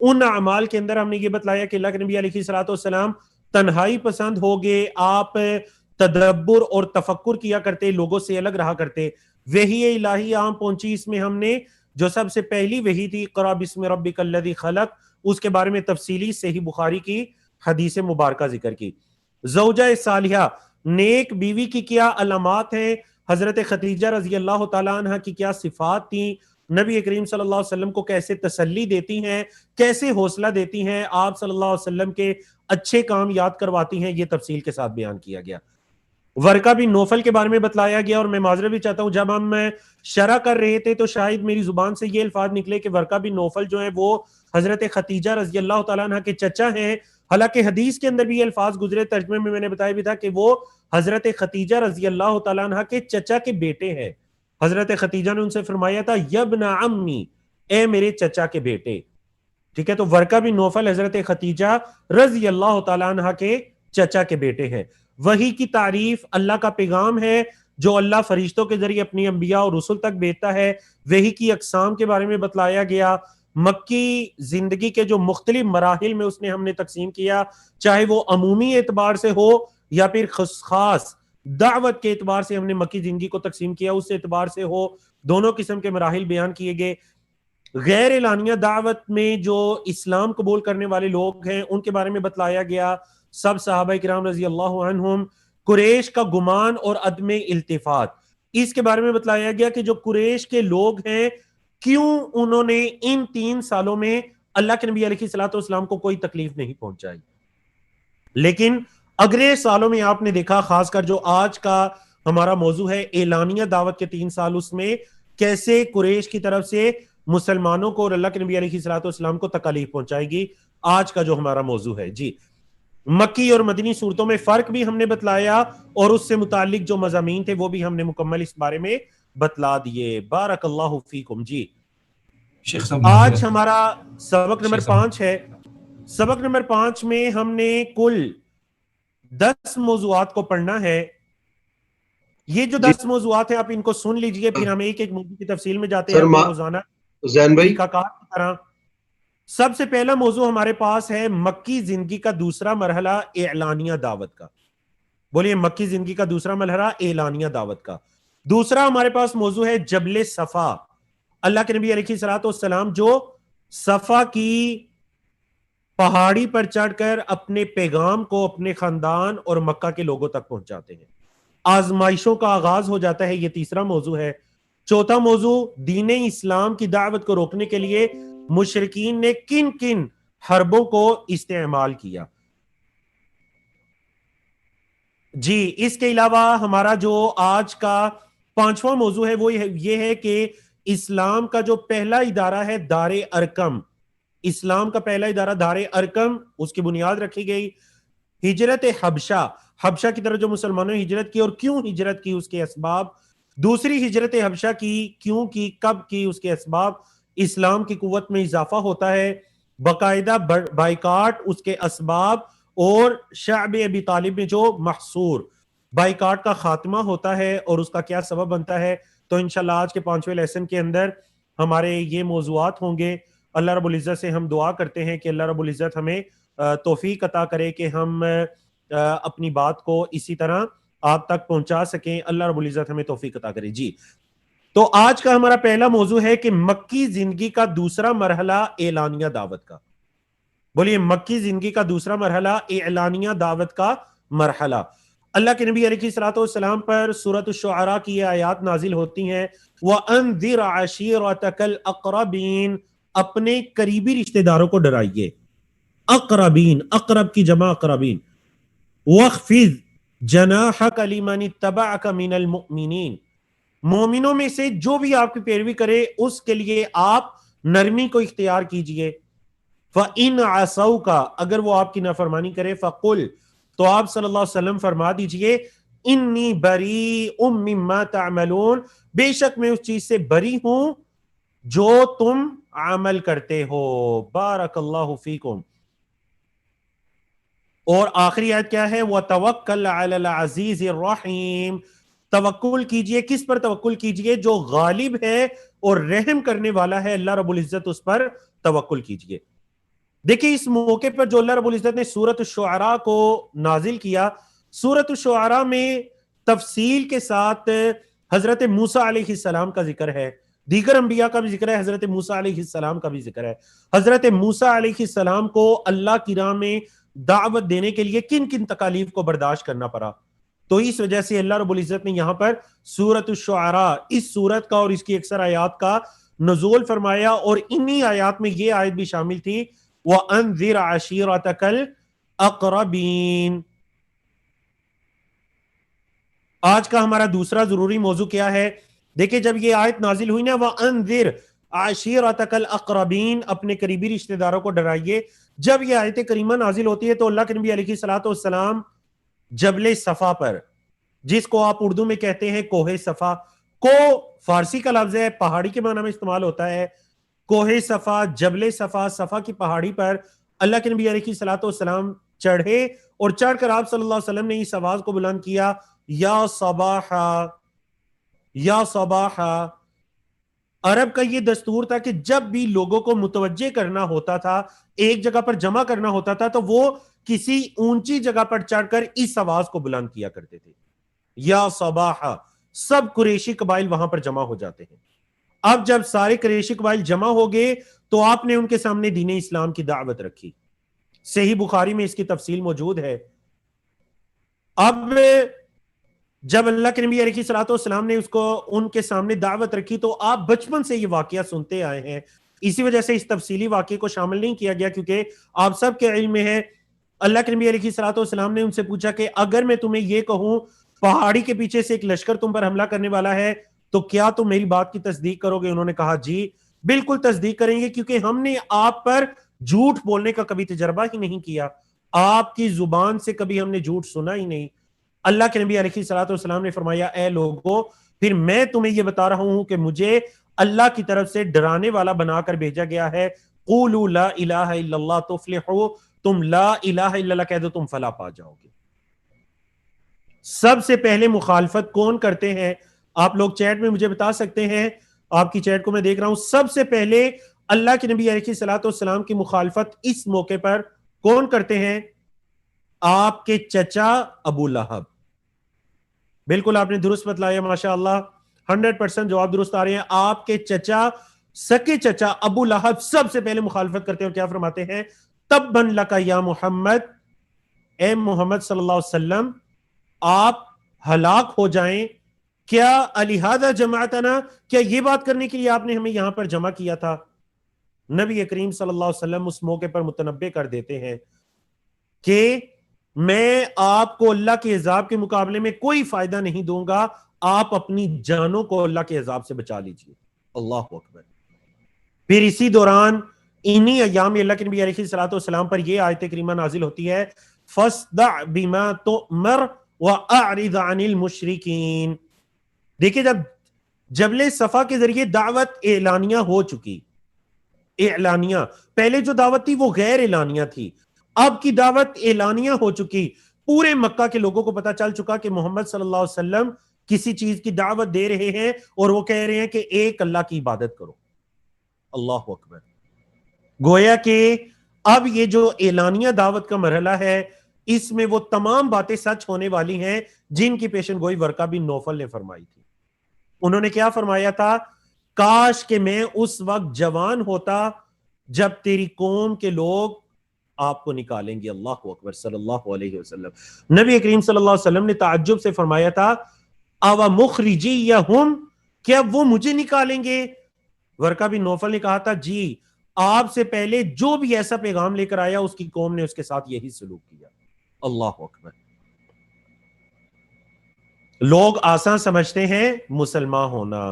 ان اعمال کے اندر ہم نے یہ بتلایا کہ اللہ کے نبی علیہ الصلوۃ والسلام تنہائی پسند ہو گئے، آپ تدبر اور تفکر کیا کرتے، لوگوں سے الگ رہا کرتے، وحی الہی عام پہنچی، اس میں ہم نے جو سب سے پہلی وحی تھی اقرأ بسم ربک الذی خلق، اس کے بارے میں تفصیلی صحیح بخاری کی حدیث مبارکہ ذکر کی۔ زوجہ صالحہ، نیک بیوی کی کیا علامات ہیں، حضرت خدیجہ رضی اللہ تعالیٰ عنہ کی کیا صفات تھیں، نبی کریم صلی اللہ علیہ وسلم کو کیسے تسلی دیتی ہیں، کیسے حوصلہ دیتی ہیں، آپ صلی اللہ علیہ وسلم کے اچھے کام یاد کرواتی ہیں، یہ تفصیل کے ساتھ بیان کیا گیا۔ ورقہ بن نوفل کے بارے میں بتلایا گیا، اور میں معذرت بھی چاہتا ہوں جب ہم شرح کر رہے تھے تو شاید میری زبان سے یہ الفاظ نکلے کہ ورقہ بن نوفل جو ہیں وہ حضرت خدیجہ رضی اللہ تعالیٰ عنہ کے چچا ہیں، حالانکہ حدیث کے اندر بھی یہ الفاظ گزرے، ترجمے میں نے بتایا بھی تھا کہ وہ حضرت خدیجہ رضی اللہ تعالیٰ عنہ کے چچا کے بیٹے ہیں۔ حضرت خدیجہ نے ان سے فرمایا تھا یبن عمی، اے میرے چچا کے بیٹے، ٹھیک ہے۔ تو ورقہ بن نوفل حضرت خدیجہ رضی اللہ تعالیٰ عنہ کے چچا کے بیٹے ہیں۔ وحی کی تعریف اللہ کا پیغام ہے جو اللہ فرشتوں کے ذریعے اپنی انبیاء اور رسل تک بھیجتا ہے۔ وحی کی اقسام کے بارے میں بتلایا گیا، مکی زندگی کے جو مختلف مراحل میں اس نے ہم نے تقسیم کیا، چاہے وہ عمومی اعتبار سے ہو یا پھر خاص دعوت کے اعتبار سے ہم نے مکی زندگی کو تقسیم کیا، اس اعتبار سے ہو، دونوں قسم کے مراحل بیان کیے گئے۔ غیر اعلانیہ دعوت میں جو اسلام قبول کرنے والے لوگ ہیں ان کے بارے میں بتلایا گیا، سب صحابہ کرام رضی اللہ عنہم، قریش کا گمان اور عدم التفات، اس کے بارے میں بتلایا گیا کہ جو قریش کے لوگ ہیں کیوں انہوں نے ان 3 سالوں میں اللہ کے نبی علیہ الصلوۃ والسلام کو کوئی تکلیف نہیں پہنچائی، لیکن اگلے سالوں میں آپ نے دیکھا، خاص کر جو آج کا ہمارا موضوع ہے اعلانیہ دعوت کے 3 سال، اس میں کیسے قریش کی طرف سے مسلمانوں کو اور اللہ کے نبی علیہ الصلوۃ والسلام کو تکلیف پہنچائے گی، آج کا جو ہمارا موضوع ہے۔ جی، مکی اور مدنی صورتوں میں فرق بھی ہم نے بتلایا، اور اس سے متعلق جو مضامین تھے وہ بھی ہم نے مکمل اس بارے میں بتلا دیے۔ بارک اللہ فیکم۔ جی، آج ہمارا سبق نمبر 5 ہے۔ سبق نمبر 5 میں ہم نے کل 10 موضوعات کو پڑھنا ہے۔ یہ جو 10 موضوعات ہیں آپ ان کو سن لیجئے، پھر ہم ایک ایک موضوع کی تفصیل میں جاتے ہیں اپنے روزانہ طریقہ کار کی طرح۔ سب سے پہلا موضوع ہمارے پاس ہے مکی زندگی کا دوسرا مرحلہ اعلانیہ دعوت کا۔ بولیے، مکی زندگی کا دوسرا مرحلہ اعلانیہ دعوت کا۔ دوسرا ہمارے پاس موضوع ہے جبل صفا، اللہ کے نبی علیہ الصلوۃ والسلام جو صفا کی پہاڑی پر چڑھ کر اپنے پیغام کو اپنے خاندان اور مکہ کے لوگوں تک پہنچاتے ہیں۔ آزمائشوں کا آغاز ہو جاتا ہے، یہ تیسرا موضوع ہے۔ چوتھا موضوع، دین اسلام کی دعوت کو روکنے کے لیے مشرکین نے کن کن حربوں کو استعمال کیا۔ جی، اس کے علاوہ ہمارا جو آج کا 5واں موضوع ہے وہ یہ ہے کہ اسلام کا جو پہلا ادارہ ہے دار ارقم، اسلام کا پہلا ادارہ دار ارقم، اس کی بنیاد رکھی گئی۔ ہجرت حبشہ کی طرف جو مسلمانوں نے ہجرت کی اور کیوں ہجرت کی، اس کے اسباب۔ دوسری ہجرت حبشہ کی کیوں کی، کب کی، اس کے اسباب۔ اسلام کی قوت میں اضافہ ہوتا ہے، باقاعدہ بائیکاٹ، اس کے اسباب، اور شعب ابی طالب میں جو محصور بائیکاٹ کا خاتمہ ہوتا ہے اور اس کا کیا سبب بنتا ہے۔ تو انشاءاللہ آج کے 5ویں لیسن کے اندر ہمارے یہ موضوعات ہوں گے۔ اللہ رب العزت سے ہم دعا کرتے ہیں کہ اللہ رب العزت ہمیں توفیق عطا کرے کہ ہم اپنی بات کو اسی طرح آپ تک پہنچا سکیں۔ اللہ رب العزت ہمیں توفیق عطا کرے۔ جی، تو آج کا ہمارا پہلا موضوع ہے کہ مکی زندگی کا دوسرا مرحلہ اعلانیہ دعوت کا۔ بولیے، مکی زندگی کا دوسرا مرحلہ اعلانیہ دعوت کا مرحلہ۔ اللہ کے نبی علیہ الصلوۃ والسلام پر سورۃ الشعراء کی یہ آیات نازل ہوتی ہیں، وَأَنذِرْ عَشِيرَتَكَ الْأَقْرَبِينَ، اپنے قریبی رشتہ داروں کو ڈرائیے۔ اقربین، اقرب کی جمع اقربین۔ وَاخْفِضْ جَنَاحَكَ لِمَنِ اتَّبَعَكَ مِنَ الْمُؤْمِنِينَ، مومنوں میں سے جو بھی آپ کی پیروی کرے اس کے لیے آپ نرمی کو اختیار کیجئے۔ فَإِنْ عَصَوْكَ، اگر وہ آپ کی نافرمانی کرے، فَقُلْ، تو آپ صلی اللہ علیہ وسلم فرما دیجئے، انی بریء مما تعملون، بے شک میں اس چیز سے بری ہوں جو تم عمل کرتے ہو۔ بارک اللہ فیکم۔ اور آخری آیت کیا ہے؟ وَتَوَكَّلْ عَلَى الْعَزِيزِ الرَّحِيمِ، توکل کیجئے، کس پر توکل کیجئے؟ جو غالب ہے اور رحم کرنے والا ہے، اللہ رب العزت اس پر توکل کیجئے۔ دیکھیں اس موقع پر جو اللہ رب العزت نے سورۃ الشعراء کو نازل کیا، سورۃ الشعراء میں تفصیل کے ساتھ حضرت موسیٰ علیہ السلام کا ذکر ہے، دیگر انبیاء کا بھی ذکر ہے، حضرت موسیٰ علیہ السلام کا بھی ذکر ہے۔ حضرت موسیٰ علیہ السلام کو اللہ کی راہ میں دعوت دینے کے لیے کن کن تکالیف کو برداشت کرنا پڑا، تو اس وجہ سے اللہ رب العزت نے یہاں پر سورۃ الشعراء اس سورت کا اور اس کی اکثر آیات کا نزول فرمایا، اور انہی آیات میں یہ آیت بھی شامل تھی وَأَنذِرْ عَشِيرَتَكَ الْأَقْرَبِينَ۔ آج کا ہمارا دوسرا ضروری موضوع کیا ہے؟ دیکھیں جب یہ آیت نازل ہوئی نا وَأَنذِرْ عَشِيرَتَكَ الْأَقْرَبِينَ، اپنے قریبی رشتہ داروں کو ڈرائیے۔ جب یہ آیت کریمہ نازل ہوتی ہے تو اللہ کے نبی علیہ الصلوۃ والسلام جبل صفا پر، جس کو آپ اردو میں کہتے ہیں کوہ صفا، کو فارسی کا لفظ ہے، پہاڑی کے معنی میں استعمال ہوتا ہے، کوہ صفا، جبل صفا، صفا کی پہاڑی پر اللہ کے نبی علیہ الصلوۃ والسلام چڑھے، اور چڑھ کر آپ صلی اللہ علیہ وسلم نے اس آواز کو بلند کیا یا صباحا یا صباحا۔ عرب کا یہ دستور تھا کہ جب بھی لوگوں کو متوجہ کرنا ہوتا تھا، ایک جگہ پر جمع کرنا ہوتا تھا، تو وہ کسی اونچی جگہ پر چڑھ کر اس آواز کو بلند کیا کرتے تھے، یا صباحا۔ سب قریشی قبائل وہاں پر جمع ہو جاتے ہیں۔ اب جب سارے قریشی قبائل جمع ہو گئے تو آپ نے ان کے سامنے دین اسلام کی دعوت رکھی، صحیح بخاری میں اس کی تفصیل موجود ہے۔ اب جب اللہ کے نبی علیہ الصلوۃ والسلام نے اس کو ان کے سامنے دعوت رکھی تو آپ بچپن سے یہ واقعہ سنتے آئے ہیں، اسی وجہ سے اس تفصیلی واقعے کو شامل نہیں کیا گیا، کیونکہ آپ سب کے علم میں ہے اللہ کے نبی علیہ الصلوۃ والسلام نے ان سے پوچھا کہ اگر میں تمہیں یہ کہوں پہاڑی کے پیچھے سے ایک لشکر تم پر حملہ کرنے والا ہے تو کیا تم میری بات کی تصدیق کرو گے؟ انہوں نے کہا جی بالکل تصدیق کریں گے، کیونکہ ہم نے آپ پر جھوٹ بولنے کا کبھی تجربہ ہی نہیں کیا، آپ کی زبان سے کبھی ہم نے جھوٹ سنا ہی نہیں۔ اللہ کے نبی علیہ الصلوۃ والسلام نے فرمایا اے لوگو، پھر میں تمہیں یہ بتا رہا ہوں کہ مجھے اللہ کی طرف سے ڈرانے والا بنا کر بھیجا گیا ہے، قولوا لا الہ الا اللہ تفلحوا، تم لا الہ الا اللہ کہہ دو تم فلاح پا جاؤ گے۔ سب سے پہلے مخالفت کون کرتے ہیں؟ آپ لوگ چیٹ میں مجھے بتا سکتے ہیں، آپ کی چیٹ کو میں دیکھ رہا ہوں۔ سب سے پہلے اللہ کے نبی علیہ الصلوۃ والسلام کی مخالفت اس موقع پر کون کرتے ہیں؟ آپ کے چچا ابو لہب۔ بالکل آپ نے درست بتلایا، ماشاءاللہ 100% جواب درست آ رہے ہیں۔ آپ کے چچا، سکے چچا ابو لہب سب سے پہلے مخالفت کرتے ہیں، اور کیا فرماتے ہیں؟ تبًا لک یا محمد، اے محمد صلی اللہ علیہ وسلم آپ ہلاک ہو جائیں، کیا الہذا جمعتنا، کیا یہ بات کرنے کے لیے آپ نے ہمیں یہاں پر جمع کیا تھا؟ نبی کریم صلی اللہ علیہ وسلم اس موقع پر متنبہ کر دیتے ہیں کہ میں آپ کو اللہ کے عذاب کے مقابلے میں کوئی فائدہ نہیں دوں گا، آپ اپنی جانوں کو اللہ کے عذاب سے بچا لیجئے۔ اللہ اکبر۔ پھر اسی دوران انہی ایام میں اللہ کے نبی علیہ الصلوۃ والسلام پر یہ آیت کریمہ نازل ہوتی ہے فَاصْدَعْ بِمَا تُؤْمَرْ وَأَعْرِضْ عَنِ الْمُشْرِكِينَ۔ دیکھیں جب جبل صفا کے ذریعے دعوت اعلانیہ ہو چکی، اعلانیہ پہلے جو دعوت تھی وہ غیر اعلانیہ تھی، اب کی دعوت اعلانیہ ہو چکی، پورے مکہ کے لوگوں کو پتا چل چکا کہ محمد صلی اللہ علیہ وسلم کسی چیز کی دعوت دے رہے ہیں، اور وہ کہہ رہے ہیں کہ ایک اللہ کی عبادت کرو۔ اللہ اکبر۔ گویا کہ اب یہ جو اعلانیہ دعوت کا مرحلہ ہے، اس میں وہ تمام باتیں سچ ہونے والی ہیں جن کی پیشن گوئی ورقہ بن نوفل نے فرمائی تھی۔ انہوں نے کیا فرمایا تھا؟ کاش کہ میں اس وقت جوان ہوتا جب تیری قوم کے لوگ آپ کو نکالیں گے۔ اللہ اکبر صلی اللہ علیہ وسلم۔ نبی کریم صلی اللہ علیہ وسلم نے تعجب سے فرمایا تھا اَوَ مُخْرِجِيَّهُمْ، کیا وہ مجھے نکالیں گے؟ ورقہ بن نوفل نے کہا تھا جی، آپ سے پہلے جو بھی ایسا پیغام لے کر آیا اس کی قوم نے اس کے ساتھ یہی سلوک کیا۔ اللہ اکبر۔ لوگ آسان سمجھتے ہیں مسلمان ہونا۔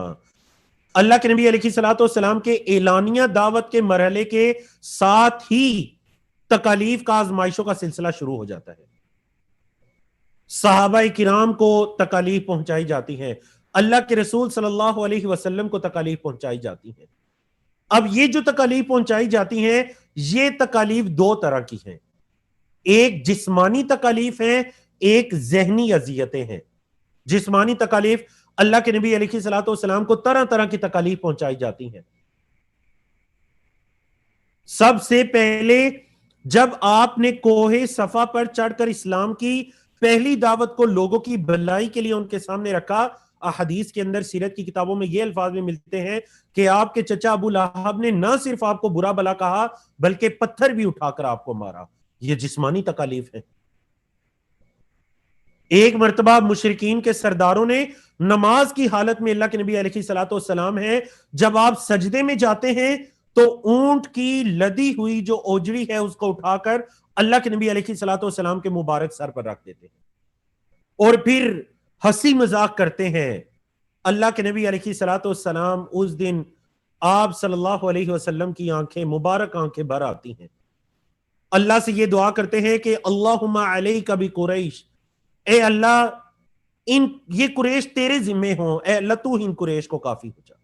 اللہ کے نبی علیہ الصلوۃ والسلام کے اعلانیہ دعوت کے مرحلے کے ساتھ ہی تکالیف کا، آزمائشوں کا سلسلہ شروع ہو جاتا ہے۔ صحابہ کرام کو تکالیف پہنچائی جاتی ہیں، اللہ کے رسول صلی اللہ علیہ وسلم کو تکالیف پہنچائی جاتی ہیں۔ اب یہ جو تکالیف پہنچائی جاتی ہیں، یہ تکالیف دو طرح کی ہیں، ایک جسمانی تکالیف ہیں، ایک ذہنی اذیتیں ہیں۔ جسمانی تکالیف، اللہ کے نبی علیہ الصلوۃ والسلام کو طرح طرح کی تکالیف پہنچائی جاتی ہیں۔ سب سے پہلے جب آپ نے کوہ صفا پر چڑھ کر اسلام کی پہلی دعوت کو لوگوں کی بھلائی کے لیے ان کے سامنے رکھا، احادیث کے اندر سیرت کی کتابوں میں یہ الفاظ میں ملتے ہیں کہ آپ کے چچا ابو لہب نے نہ صرف آپ کو برا بھلا کہا بلکہ پتھر بھی اٹھا کر آپ کو مارا۔ یہ جسمانی تکالیف ہے۔ ایک مرتبہ مشرکین کے سرداروں نے نماز کی حالت میں، اللہ کے نبی علیہ الصلوۃ والسلام ہے، جب آپ سجدے میں جاتے ہیں تو اونٹ کی لدی ہوئی جو اوجڑی ہے اس کو اٹھا کر اللہ کے نبی علیہ الصلوۃ والسلام کے مبارک سر پر رکھ دیتے ہیں اور پھر ہنسی مذاق کرتے ہیں۔ اللہ کے نبی علیہ الصلوۃ والسلام اس دن آپ صلی اللہ علیہ وسلم کی آنکھیں مبارک آنکھیں بھر آتی ہیں، اللہ سے یہ دعا کرتے ہیں کہ اللہم علیک بقریش، اے اللہ یہ قریش تیرے ذمے ہوں، اے اللہ تو ان قریش کو کافی ہو جا۔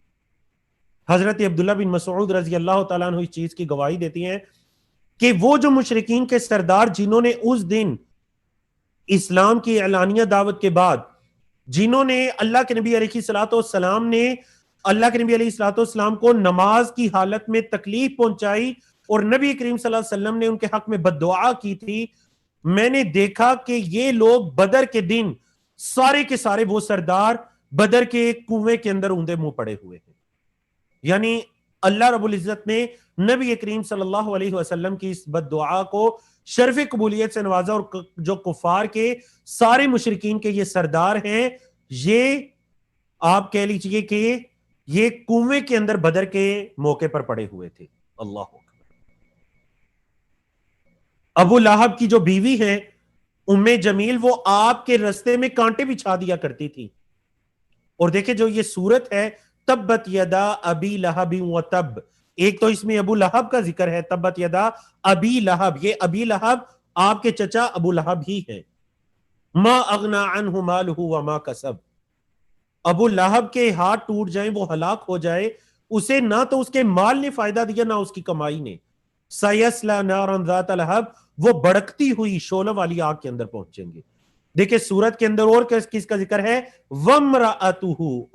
حضرت عبداللہ بن مسعود رضی اللہ تعالیٰ عنہ اس چیز کی گواہی دیتی ہیں کہ وہ جو مشرکین کے سردار جنہوں نے اس دن اسلام کی اعلانیہ دعوت کے بعد، جنہوں نے اللہ کے نبی علیہ الصلوۃ والسلام نے اللہ کے نبی علیہ الصلوۃ والسلام کو نماز کی حالت میں تکلیف پہنچائی اور نبی کریم صلی اللہ علیہ وسلم نے ان کے حق میں بد دعا کی تھی، میں نے دیکھا کہ یہ لوگ بدر کے دن سارے کے سارے وہ سردار بدر کے کنویں کے اندر اوندے منہ پڑے ہوئے ہیں۔ یعنی اللہ رب العزت نے نبی کریم صلی اللہ علیہ وسلم کی اس بد دعا کو شرف قبولیت سے نوازا، اور جو کفار کے سارے مشرکین کے یہ سردار ہیں، یہ آپ کہہ لیجئے کہ یہ کنویں کے اندر بدر کے موقع پر پڑے ہوئے تھے۔ اللہ اکبر۔ ابو لہب کی جو بیوی ہے ام جمیل، وہ آپ کے رستے میں کانٹے بچھا دیا کرتی تھی۔ اور دیکھیں جو یہ صورت ہے تبت یدا ابی لہب و تب، ایک تو اس میں ابو لہب کا ذکر ہے، تبت یدا ابی لہب، یہ ابی لہب آپ کے چچا ابو لہب ہی ہیں۔ ما اغنا عنہ مالہ وما کسب، ابو لہب کے ہاتھ ٹوٹ جائیں، وہ ہلاک ہو جائے، اسے نہ تو اس کے مال نے فائدہ دیا نہ اس کی کمائی نے۔ سیصلی نارا ذات لہب، وہ بڑکتی ہوئی شعلہ والی آگ کے اندر پہنچیں گے۔ دیکھیں سورت کے اندر اور کس کا ذکر ہے، وامرأتہ،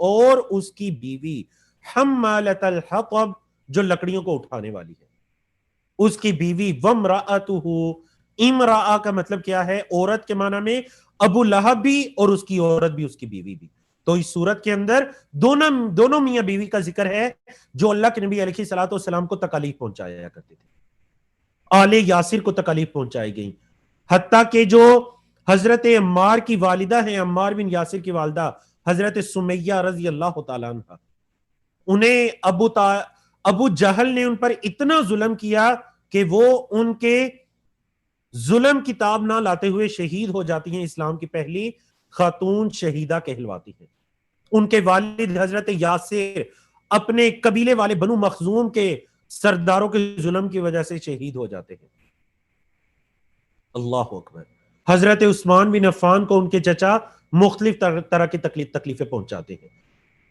اور اس کی بیوی، حمالۃ الحطب، جو لکڑیوں کو اٹھانے والی ہے، اس کی بیوی۔ وامرأتہ، امرأہ کا مطلب کیا ہے؟ عورت کے معنی میں، ابو لہب بھی اور اس کی عورت بھی، اس کی بیوی بھی۔ تو اس صورت کے اندر دونوں میاں بیوی کا ذکر ہے جو اللہ کے نبی علیہ الصلوۃ والسلام کو تکالیف پہنچایا کرتے تھے، آل یاسر کو تکالیف پہنچائی گئی، حتیٰ کہ جو حضرت عمار کی والدہ ہیں، عمار بن یاسر کی والدہ حضرت سمیہ رضی اللہ تعالیٰ عنہ، انہیں ابو جہل نے ان پر اتنا ظلم کیا کہ وہ ان کے ظلم کتاب نہ لاتے ہوئے شہید ہو جاتی ہیں، اسلام کی پہلی خاتون شہیدہ کہلواتی ہیں۔ ان کے والد حضرت یاسر اپنے قبیلے والے بنو مخزوم کے سرداروں کے ظلم کی وجہ سے شہید ہو جاتے ہیں۔ اللہ اکبر۔ حضرت عثمان بن عفان کو ان کے چچا مختلف طرح کی تکلیفیں پہنچاتے ہیں۔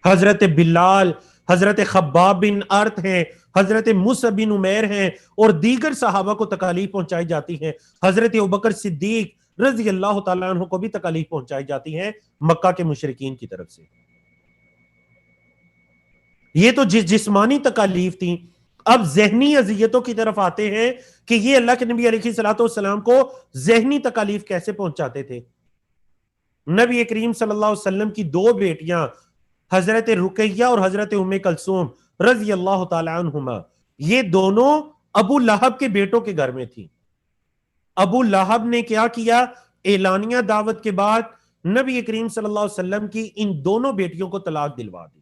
حضرت بلال، حضرت خباب بن ارت ہیں، حضرت مصعب بن عمیر ہیں، اور دیگر صحابہ کو تکالیف پہنچائی جاتی ہیں۔ حضرت ابوبکر صدیق رضی اللہ تعالیٰ عنہ کو بھی تکالیف پہنچائی جاتی ہیں مکہ کے مشرکین کی طرف سے۔ یہ تو جسمانی تکالیف تھیں۔ اب ذہنی اذیتوں کی طرف آتے ہیں کہ یہ اللہ کے نبی علیہ الصلوۃ والسلام کو ذہنی تکالیف کیسے پہنچاتے تھے۔ نبی کریم صلی اللہ علیہ وسلم کی دو بیٹیاں حضرت رقیہ اور حضرت ام کلثوم رضی اللہ تعالی عنہما، یہ دونوں ابو لہب کے بیٹوں کے گھر میں تھی۔ ابو لہب نے کیا کیا؟ اعلانیہ دعوت کے بعد نبی کریم صلی اللہ علیہ وسلم کی ان دونوں بیٹیوں کو طلاق دلوا دی،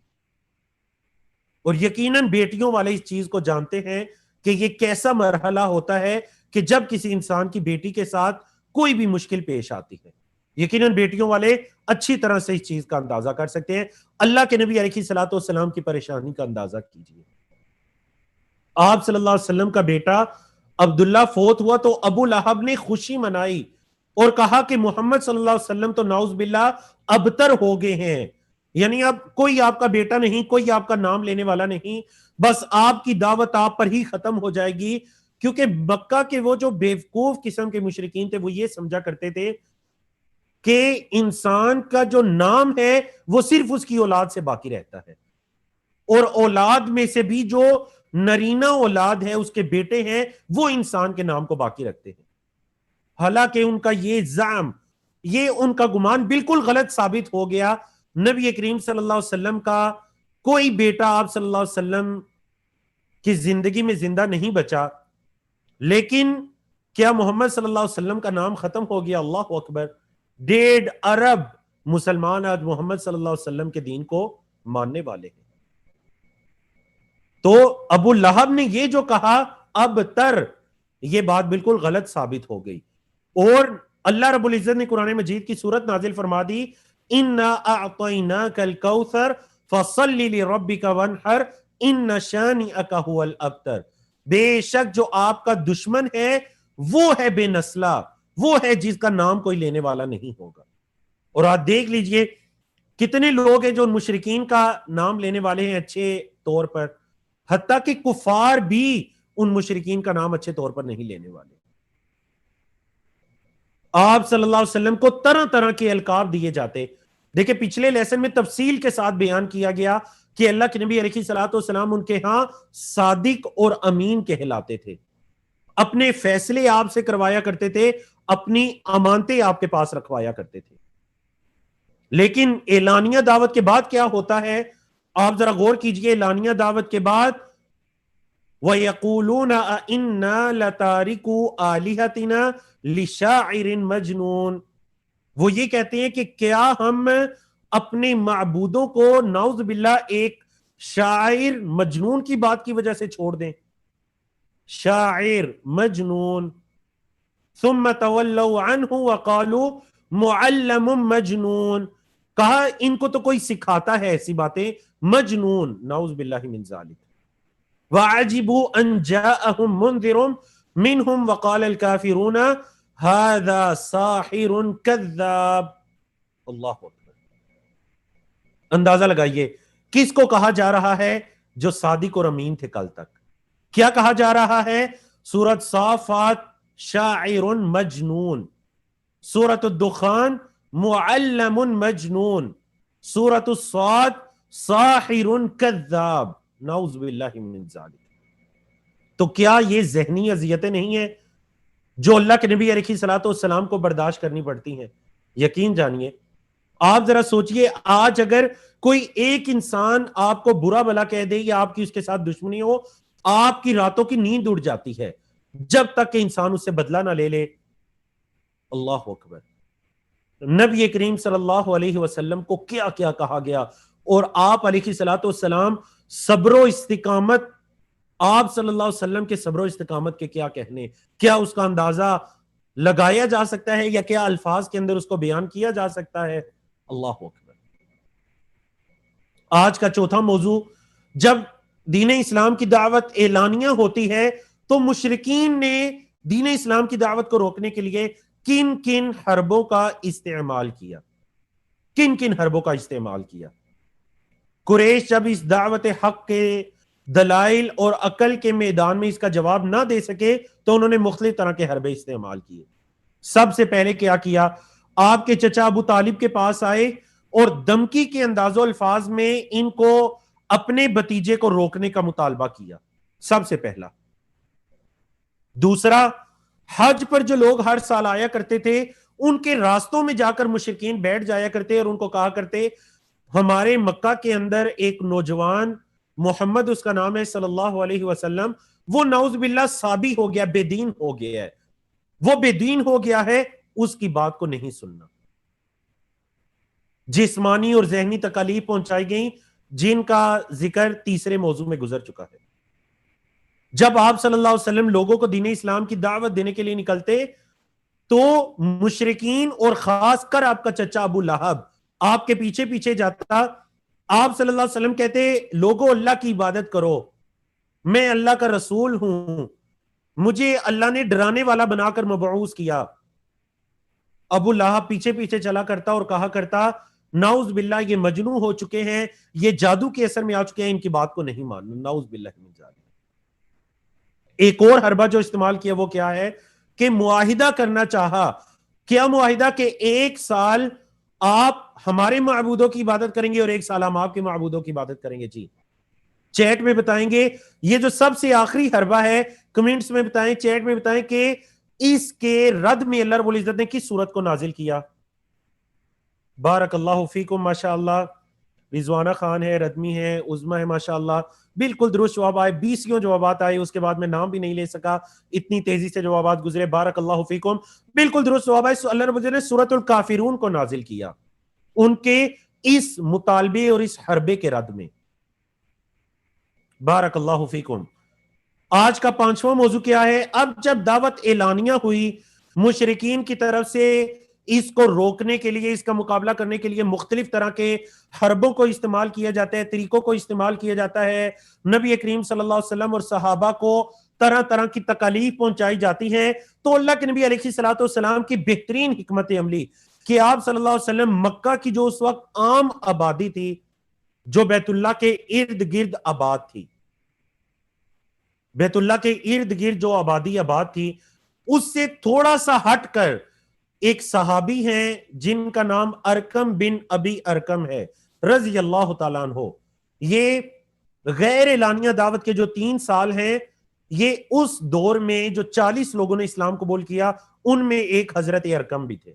اور یقیناً بیٹیوں والے اس چیز کو جانتے ہیں کہ یہ کیسا مرحلہ ہوتا ہے کہ جب کسی انسان کی بیٹی کے ساتھ کوئی بھی مشکل پیش آتی ہے۔ یقیناً بیٹیوں والے اچھی طرح سے اس چیز کا اندازہ کر سکتے ہیں۔ اللہ کے نبی علیہ الصلوۃ والسلام کی پریشانی کا اندازہ کیجیے۔ آپ صلی اللہ علیہ وسلم کا بیٹا عبداللہ فوت ہوا تو ابو لہب نے خوشی منائی اور کہا کہ محمد صلی اللہ علیہ وسلم تو نعوذ باللہ ابتر ہو گئے ہیں، یعنی اب کوئی آپ کا بیٹا نہیں، کوئی آپ کا نام لینے والا نہیں، بس آپ کی دعوت آپ پر ہی ختم ہو جائے گی۔ کیونکہ مکہ کے وہ جو بیوقوف قسم کے مشرکین تھے وہ یہ سمجھا کرتے تھے کہ انسان کا جو نام ہے وہ صرف اس کی اولاد سے باقی رہتا ہے، اور اولاد میں سے بھی جو نرینہ اولاد ہے، اس کے بیٹے ہیں، وہ انسان کے نام کو باقی رکھتے ہیں. حالانکہ ان کا یہ زعم، یہ ان کا گمان بالکل غلط ثابت ہو گیا. نبی کریم صلی اللہ علیہ وسلم کا کوئی بیٹا آپ صلی اللہ علیہ وسلم کی زندگی میں زندہ نہیں بچا، لیکن کیا محمد صلی اللہ علیہ وسلم کا نام ختم ہو گیا؟ اللہ اکبر. 1.5 ارب مسلمان آج محمد صلی اللہ علیہ وسلم کے دین کو ماننے والے ہیں. تو ابو لہب نے یہ جو کہا اب تر، یہ بات بالکل غلط ثابت ہو گئی. اور اللہ رب العزت نے قرآن مجید کی سورت نازل فرما دی، اِنَّا أَعْطَيْنَاكَ الْكَوْثَرَ فَصَلِّ لِرَبِّكَ وَانْحَرْ إِنَّ شَانِئَكَ هُوَ الْأَبْتَرُ. بے شک جو آپ کا دشمن ہے وہ ہے بے نسلہ، وہ ہے جس کا نام کوئی لینے والا نہیں ہوگا. اور آپ دیکھ لیجئے کتنے لوگ ہیں جو مشرکین کا نام لینے والے ہیں اچھے طور پر، حتیٰ کہ کفار بھی ان مشرکین کا نام اچھے طور پر نہیں لینے والے. آپ صلی اللہ علیہ وسلم کو طرح طرح کے القاب دیے جاتے. دیکھیں پچھلے لیسن میں تفصیل کے ساتھ بیان کیا گیا کہ اللہ کے نبی علیہ الصلوۃ والسلام ان کے ہاں صادق اور امین کہلاتے تھے. اپنے فیصلے آپ سے کروایا کرتے تھے، اپنی امانتیں آپ کے پاس رکھوایا کرتے تھے. لیکن اعلانیہ دعوت کے بعد کیا ہوتا ہے؟ آپ ذرا غور کیجئے. اعلانیہ دعوت کے بعد وَيَقُولُونَ أَإِنَّا لَتَارِكُو آلِهَتِنَا لِشَاعِرٍ مَجْنُونَ. وہ یہ کہتے ہیں کہ کیا ہم اپنے معبودوں کو نعوذ باللہ ایک شاعر مجنون کی بات کی وجہ سے چھوڑ دیں. شاعر مجنون. ثم تولوا عنه وقالوا معلم مجنون. کہا ان کو تو کوئی سکھاتا ہے ایسی باتیں. مجنون، نعوذ باللہ من ذالک. وعجبوا ان جاءهم منذر منهم وقال الكافرون هذا ساحر كذاب. اللہ اکبر. اندازہ لگائیے کس کو کہا جا رہا ہے؟ جو صادق اور امین تھے کل تک. کیا کہا جا رہا ہے؟ سورۃ صافات شاعر مجنون، سورۃ الدخان معلم مجنون، سورۃ الصاد ساحر کذاب. نعوذ باللہ من ذالک. تو کیا یہ ذہنی اذیتیں نہیں ہیں جو اللہ کے نبی علیہ الصلوۃ والسلام کو برداشت کرنی پڑتی ہیں؟ یقین جانیے. آپ ذرا سوچئے آج اگر کوئی ایک انسان آپ کو برا بھلا کہہ دے یا آپ کی اس کے ساتھ دشمنی ہو، آپ کی راتوں کی نیند اڑ جاتی ہے جب تک کہ انسان اس سے بدلہ نہ لے لے. اللہ اکبر. نبی کریم صلی اللہ علیہ وسلم کو کیا کیا کہا گیا، اور آپ علیہ الصلوۃ والسلام صبر و استقامت، آپ صلی اللہ علیہ وسلم کے صبر و استقامت کے کیا کہنے، کیا اس کا اندازہ لگایا جا سکتا ہے یا کیا الفاظ کے اندر اس کو بیان کیا جا سکتا ہے؟ اللہ اکبر. آج کا چوتھا موضوع، جب دین اسلام کی دعوت اعلانیہ ہوتی ہے تو مشرکین نے دین اسلام کی دعوت کو روکنے کے لیے کن کن حربوں کا استعمال کیا؟ کن کن حربوں کا استعمال کیا؟ قریش جب اس دعوت حق کے دلائل اور عقل کے میدان میں اس کا جواب نہ دے سکے تو انہوں نے مختلف طرح کے حربے استعمال کیے. سب سے پہلے کیا کیا؟ آپ کے چچا ابو طالب کے پاس آئے اور دھمکی کے انداز و الفاظ میں ان کو اپنے بھتیجے کو روکنے کا مطالبہ کیا، سب سے پہلا. دوسرا، حج پر جو لوگ ہر سال آیا کرتے تھے ان کے راستوں میں جا کر مشرکین بیٹھ جایا کرتے اور ان کو کہا کرتے ہمارے مکہ کے اندر ایک نوجوان محمد اس کا نام ہے صلی اللہ علیہ وسلم، وہ نعوذ باللہ صابی ہو گیا، بے دین ہو گیا ہے، وہ بے دین ہو گیا ہے، اس کی بات کو نہیں سننا. جسمانی اور ذہنی تکالیف پہنچائی گئیں جن کا ذکر تیسرے موضوع میں گزر چکا ہے. جب آپ صلی اللہ علیہ وسلم لوگوں کو دین اسلام کی دعوت دینے کے لیے نکلتے تو مشرکین اور خاص کر آپ کا چچا ابو لہب آپ کے پیچھے پیچھے جاتا. آپ صلی اللہ علیہ وسلم کہتے لوگوں اللہ کی عبادت کرو، میں اللہ کا رسول ہوں، مجھے اللہ نے ڈرانے والا بنا کر مبعوث کیا. ابو لہب پیچھے پیچھے چلا کرتا اور کہا کرتا نعوذ باللہ یہ مجنون ہو چکے ہیں، یہ جادو کے اثر میں آ چکے ہیں، ان کی بات کو نہیں ماننا. نعوذ باللہ من ذالک. ایک اور حربہ جو استعمال کیا وہ کیا ہے کہ معاہدہ کرنا چاہا. کیا معاہدہ کہ 1 سال آپ ہمارے معبودوں کی عبادت کریں گے اور 1 سال ہم آپ کے معبودوں کی عبادت کریں گے. جی چیٹ میں بتائیں گے، یہ جو سب سے آخری حربہ ہے کمنٹس میں بتائیں، چیٹ میں بتائیں کہ اس کے رد میں اللہ رب العزت نے کس صورت کو نازل کیا۔ بارک اللہ فیکم، ماشاءاللہ رضوانہ خان ہے، ردمی ہے، عظمہ ہے، ماشاءاللہ بالکل درست جواب آئے، 20 جوابات آئے، اس کے بعد میں نام بھی نہیں لے سکا، اتنی تیزی سے جوابات گزرے۔ بارک اللہ فیکم، بالکل درست جواب آئے، اللہ رب العزت نے سورۃ الکافرون کو نازل کیا ان کے اس مطالبے اور اس حربے کے رد میں۔ بارک اللہ فیکم۔ آج کا 5واں موضوع کیا ہے؟ اب جب دعوت اعلانیہ ہوئی مشرکین کی طرف سے، اس کو روکنے کے لیے، اس کا مقابلہ کرنے کے لیے مختلف طرح کے حربوں کو استعمال کیا جاتا ہے، طریقوں کو استعمال کیا جاتا ہے، نبی کریم صلی اللہ علیہ وسلم اور صحابہ کو طرح طرح کی تکالیف پہنچائی جاتی ہیں، تو اللہ کے نبی علیہ الصلوۃ والسلام کی بہترین حکمت عملی کہ آپ صلی اللہ علیہ وسلم مکہ کی جو اس وقت عام آبادی تھی، جو بیت اللہ کے ارد گرد آباد تھی، بیت اللہ کے ارد گرد جو آباد تھی، اس سے تھوڑا سا ہٹ کر ایک صحابی ہیں جن کا نام ارکم بن ابی ارکم ہے رضی اللہ تعالیٰ عنہ۔ یہ غیر اعلانیہ دعوت کے جو 3 سال ہیں، یہ اس دور میں جو 40 لوگوں نے اسلام قبول کیا، ان میں ایک حضرت ارکم بھی تھے۔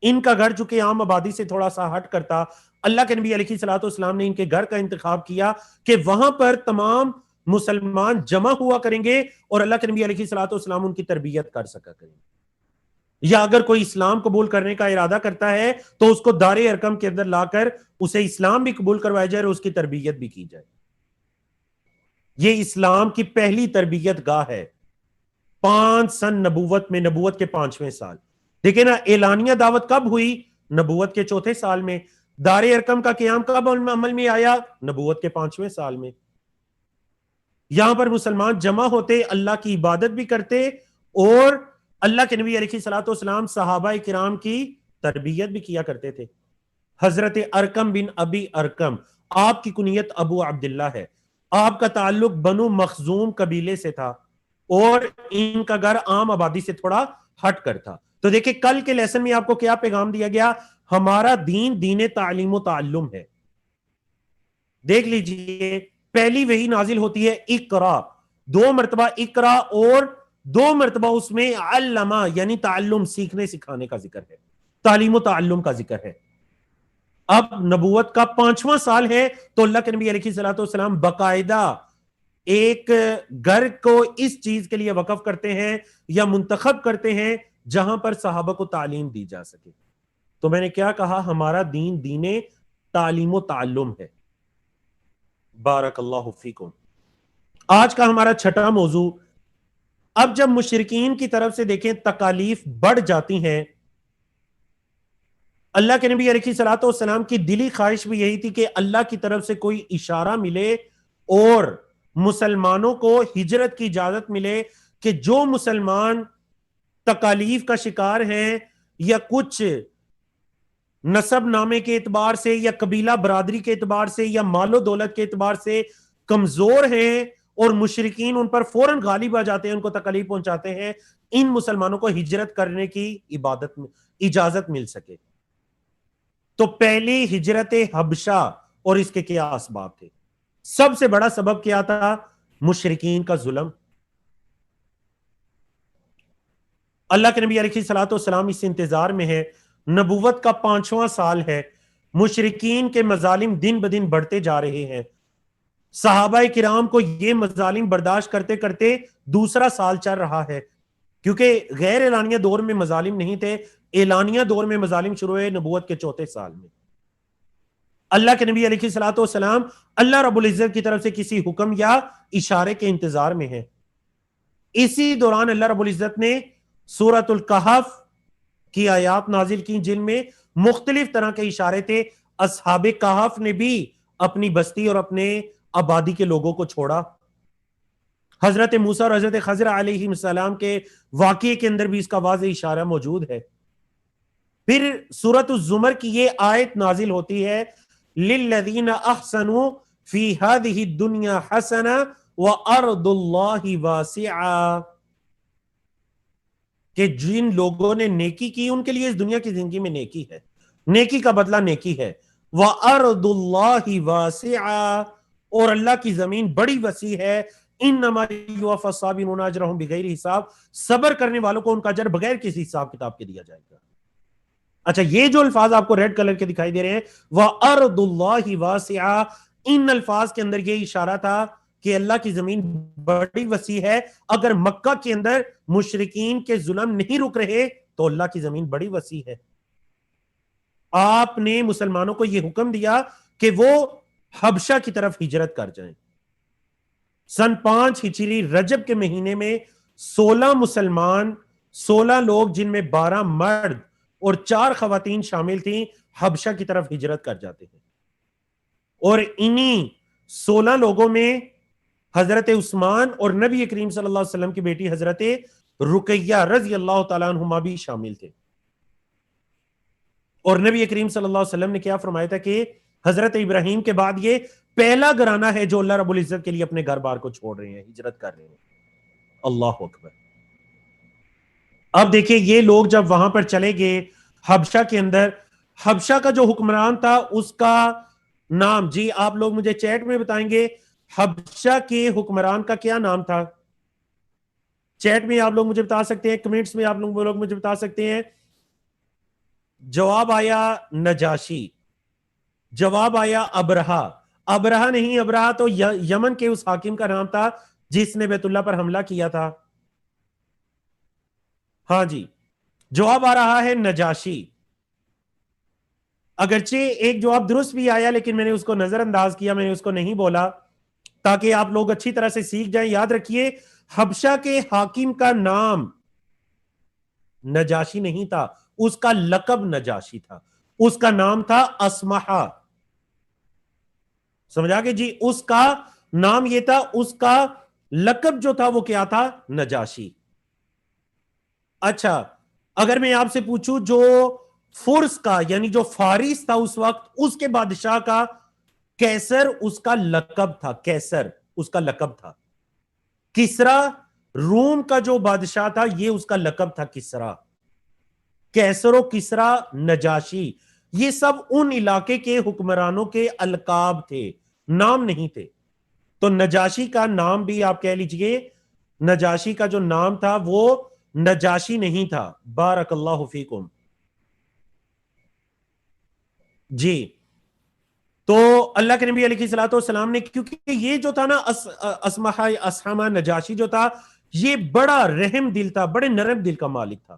ان کا گھر چونکہ عام آبادی سے تھوڑا سا ہٹ کرتا، اللہ کے نبی علیہ الصلوۃ والسلام نے ان کے گھر کا انتخاب کیا کہ وہاں پر تمام مسلمان جمع ہوا کریں گے اور اللہ کے نبی علیہ الصلوۃ والسلام ان کی تربیت کر سکا کریں گے، یا اگر کوئی اسلام قبول کرنے کا ارادہ کرتا ہے تو اس کو دار ارکم کے اندر لا کر اسے اسلام بھی قبول کروایا جائے اور اس کی تربیت بھی کی جائے۔ یہ اسلام کی پہلی تربیت گاہ ہے 5 سن نبوت میں، نبوت کے 5ویں سال۔ دیکھیں نا، اعلانیہ دعوت کب ہوئی؟ نبوت کے 4تھے سال میں۔ دار ارکم کا قیام کب عمل میں آیا؟ نبوت کے 5ویں سال میں۔ یہاں پر مسلمان جمع ہوتے، اللہ کی عبادت بھی کرتے اور اللہ کے نبی علیہ الصلوۃ والسلام صحابہ کرام کی تربیت بھی کیا کرتے تھے۔ حضرت ارکم بن ابی ارکم، آپ کی کنیت ابو عبداللہ ہے، آپ کا تعلق بنو مخزوم قبیلے سے تھا اور ان کا گھر عام آبادی سے تھوڑا ہٹ کر تھا۔ تو دیکھیں کل کے لیسن میں آپ کو کیا پیغام دیا گیا؟ ہمارا دین دین تعلیم و تعلم ہے۔ دیکھ لیجئے، پہلی وحی نازل ہوتی ہے اقرا، 2 مرتبہ اقرا اور 2 مرتبہ اس میں علمہ یعنی تعلم، سیکھنے سکھانے کا ذکر ہے، تعلیم و تعلم کا ذکر ہے۔ اب نبوت کا 5واں سال ہے تو اللہ کے نبی علیہ الصلوۃ والسلام باقاعدہ ایک گھر کو اس چیز کے لیے وقف کرتے ہیں یا منتخب کرتے ہیں جہاں پر صحابہ کو تعلیم دی جا سکے۔ تو میں نے کیا کہا؟ ہمارا دین دین تعلیم و تعلم ہے۔ بارک اللہ فیکم۔ آج کا ہمارا 6واں موضوع، اب جب مشرکین کی طرف سے دیکھیں تکالیف بڑھ جاتی ہیں، اللہ کے نبی علیہ الصلوۃ والسلام کی دلی خواہش بھی یہی تھی کہ اللہ کی طرف سے کوئی اشارہ ملے اور مسلمانوں کو ہجرت کی اجازت ملے کہ جو مسلمان تکالیف کا شکار ہیں یا کچھ نسب نامے کے اعتبار سے یا قبیلہ برادری کے اعتبار سے یا مال و دولت کے اعتبار سے کمزور ہیں اور مشرکین ان پر فوراً غالب آ جاتے ہیں، ان کو تکلیف پہنچاتے ہیں، ان مسلمانوں کو ہجرت کرنے کی اجازت مل سکے۔ تو پہلی ہجرت حبشہ، اور اس کے کیا اسباب تھے؟ سب سے بڑا سبب کیا تھا؟ مشرکین کا ظلم۔ اللہ کے نبی علیہ الصلوۃ والسلام اس انتظار میں ہے، نبوت کا 5واں سال ہے، مشرکین کے مظالم دن بدن بڑھتے جا رہے ہیں، صحابہ کرام کو یہ مظالم برداشت کرتے کرتے 2 سال چل رہا ہے، کیونکہ غیر اعلانیہ دور میں مظالم نہیں تھے، اعلانیہ دور میں مظالم شروع ہوئے نبوت کے 4تھے سال میں۔ اللہ کے نبی علیہ الصلوۃ والسلام اللہ رب العزت کی طرف سے کسی حکم یا اشارے کے انتظار میں ہیں۔ اسی دوران اللہ رب العزت نے سورۃ الکہف کی آیات نازل کی جن میں مختلف طرح کے اشارے تھے۔ اصحاب کہف نے بھی اپنی بستی اور اپنے آبادی کے لوگوں کو چھوڑا۔ حضرت موسیٰ اور حضرت خضر علیہ السلام کے واقعے کے اندر بھی اس کا واضح اشارہ موجود ہے۔ پھر سورۃ الزمر کی یہ آیت نازل ہوتی ہے، للذین احسنوا فی ہذہ الدنیا حسنہ وارض اللہ واسعہ، کہ جن لوگوں نے نیکی کی ان کے لیے اس دنیا کی زندگی میں نیکی ہے، نیکی کا بدلہ نیکی ہے۔ وَأَرْضُ اللَّهِ وَاسِعَةٌ، اور اللہ کی زمین بڑی وسیع ہے، انما یوفی الصابرون اجرهم بغیر حساب، صبر کرنے والوں کو ان کا اجر بغیر کسی حساب کتاب کے دیا جائے گا۔ اچھا، یہ جو الفاظ آپ کو ریڈ کلر کے دکھائی دے رہے ہیں وَأَرْضُ اللَّهِ وَاسِعَةٌ، ان الفاظ کے اندر یہ اشارہ تھا کہ اللہ کی زمین بڑی وسیع ہے۔ اگر مکہ کے اندر مشرکین کے ظلم نہیں رک رہے تو اللہ کی زمین بڑی وسیع ہے۔ آپ نے مسلمانوں کو یہ حکم دیا کہ وہ حبشہ کی طرف ہجرت کر جائیں۔ سن 5 ہجری رجب کے مہینے میں 16 مسلمان، 16 لوگ جن میں 12 مرد اور 4 خواتین شامل تھیں، حبشہ کی طرف ہجرت کر جاتے ہیں۔ اور انہی 16 لوگوں میں حضرت عثمان اور نبی کریم صلی اللہ علیہ وسلم کی بیٹی حضرت رقیہ رضی اللہ تعالیٰ عنہما بھی شامل تھے۔ اور نبی کریم صلی اللہ علیہ وسلم نے کیا فرمایا تھا کہ حضرت ابراہیم کے بعد یہ پہلا گھرانہ ہے جو اللہ رب العزت کے لیے اپنے گھر بار کو چھوڑ رہے ہیں، ہجرت کر رہے ہیں۔ اللہ اکبر۔ اب دیکھیں یہ لوگ جب وہاں پر چلے گئے حبشہ کے اندر، حبشہ کا جو حکمران تھا اس کا نام، جی آپ لوگ مجھے چیٹ میں بتائیں گے حبشہ کے حکمران کا کیا نام تھا؟ چیٹ میں آپ لوگ مجھے بتا سکتے ہیں، کمنٹس میں آپ لوگ مجھے بتا سکتے ہیں۔ جواب آیا نجاشی، جواب آیا ابرہا۔ ابرہا نہیں، ابرہا تو یمن کے اس حاکم کا نام تھا جس نے بیت اللہ پر حملہ کیا تھا۔ ہاں جی، جواب آ رہا ہے نجاشی۔ اگرچہ ایک جواب درست بھی آیا لیکن میں نے اس کو نظر انداز کیا، میں نے اس کو نہیں بولا تاکہ آپ لوگ اچھی طرح سے سیکھ جائیں۔ یاد رکھیے حبشہ کے حاکم کا نام نجاشی نہیں تھا، اس کا لقب نجاشی تھا، اس کا نام تھا اسمحہ۔ سمجھا کہ جی، اس کا نام یہ تھا، اس کا لقب جو تھا وہ کیا تھا؟ نجاشی۔ اچھا، اگر میں آپ سے پوچھوں جو فرس کا یعنی جو فارس تھا اس وقت، اس کے بادشاہ کا کیسر اس کا لقب تھا، کیسر اس کا لقب تھا۔ کسرا روم کا جو بادشاہ تھا یہ اس کا لقب تھا کسرا۔ کیسر و کسرا، نجاشی، یہ سب ان علاقے کے حکمرانوں کے القاب تھے، نام نہیں تھے۔ تو نجاشی کا نام بھی آپ کہہ لیجئے، نجاشی کا جو نام تھا وہ نجاشی نہیں تھا۔ بارک اللہ فیکم۔ جی، تو اللہ کے نبی علیہ الصلوۃ والسلام نے، کیونکہ یہ جو تھا نا اسمحہ نجاشی جو تھا یہ بڑا رحم دل تھا، بڑے نرم دل کا مالک تھا۔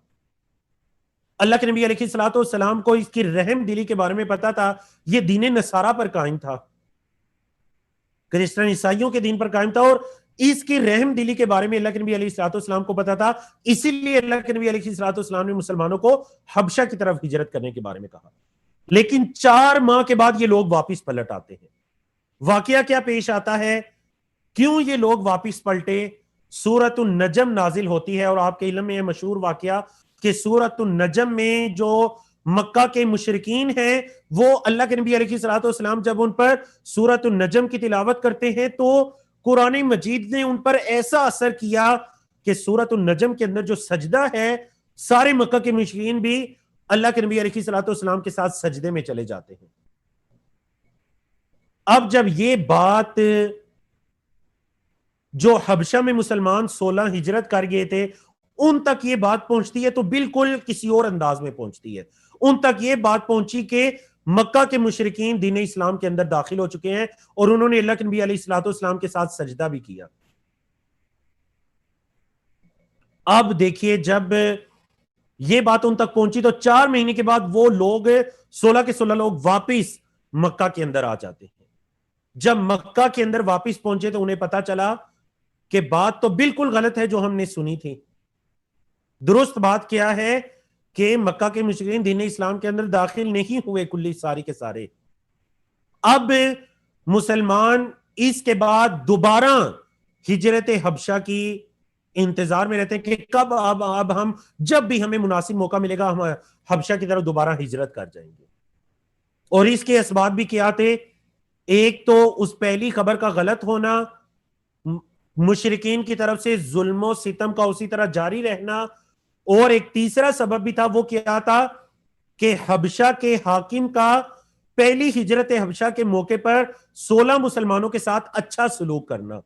اللہ کے نبی علیہ الصلوۃ والسلام کو اس کی رحم دلی کے بارے میں پتا تھا، یہ دین نصارہ پر قائم تھا، کرسچن عیسائیوں کے دین پر قائم تھا، اور اس کی رحم دلی کے بارے میں اللہ کے نبی علیہ الصلوۃ والسلام کو پتا تھا۔ اسی لیے اللہ کے نبی علیہ الصلوۃ والسلام نے مسلمانوں کو حبشہ کی طرف ہجرت کرنے کے بارے میں کہا۔ لیکن 4 ماہ کے بعد یہ لوگ واپس پلٹ آتے ہیں۔ واقعہ کیا پیش آتا ہے؟ کیوں یہ لوگ واپس پلٹے؟ سورۃ النجم نازل ہوتی ہے، اور آپ کے علم میں یہ مشہور واقعہ کہ سورۃ النجم میں جو مکہ کے مشرکین ہیں وہ اللہ کے نبی علیہ الصلوۃ والسلام جب ان پر سورۃ النجم کی تلاوت کرتے ہیں تو قرآن مجید نے ان پر ایسا اثر کیا کہ سورۃ النجم کے اندر جو سجدہ ہے، سارے مکہ کے مشرکین بھی اللہ کے نبی علیہ الصلوۃ والسلام کے ساتھ سجدے میں چلے جاتے ہیں۔ اب جب یہ بات جو حبشہ میں مسلمان 16 ہجرت کر گئے تھے ان تک یہ بات پہنچتی ہے تو بالکل کسی اور انداز میں پہنچتی ہے۔ ان تک یہ بات پہنچی کہ مکہ کے مشرکین دین اسلام کے اندر داخل ہو چکے ہیں اور انہوں نے اللہ کے نبی علیہ الصلوۃ والسلام کے ساتھ سجدہ بھی کیا۔ اب دیکھیے جب یہ بات ان تک پہنچی تو 4 مہینے کے بعد وہ لوگ 16 کے 16 لوگ واپس مکہ کے اندر آ جاتے ہیں۔ جب مکہ کے اندر واپس پہنچے تو انہیں پتا چلا کہ بات تو بالکل غلط ہے جو ہم نے سنی تھی۔ درست بات کیا ہے کہ مکہ کے مشرکین دین اسلام کے اندر داخل نہیں ہوئے کلی ساری کے سارے۔ اب مسلمان اس کے بعد دوبارہ ہجرت حبشہ کی انتظار میں رہتے ہیں کہ کب اب ہم جب بھی ہمیں مناسب موقع ملے گا ہم حبشہ کی طرف دوبارہ ہجرت کر جائیں گے۔ اور اس کے اسباب بھی کیا تھے؟ ایک تو اس پہلی خبر کا غلط ہونا، مشرکین کی طرف سے ظلم و ستم کا اسی طرح جاری رہنا، اور ایک تیسرا سبب بھی تھا، وہ کیا تھا کہ حبشہ کے حاکم کا پہلی ہجرت حبشہ کے موقع پر 16 مسلمانوں کے ساتھ اچھا سلوک کرنا.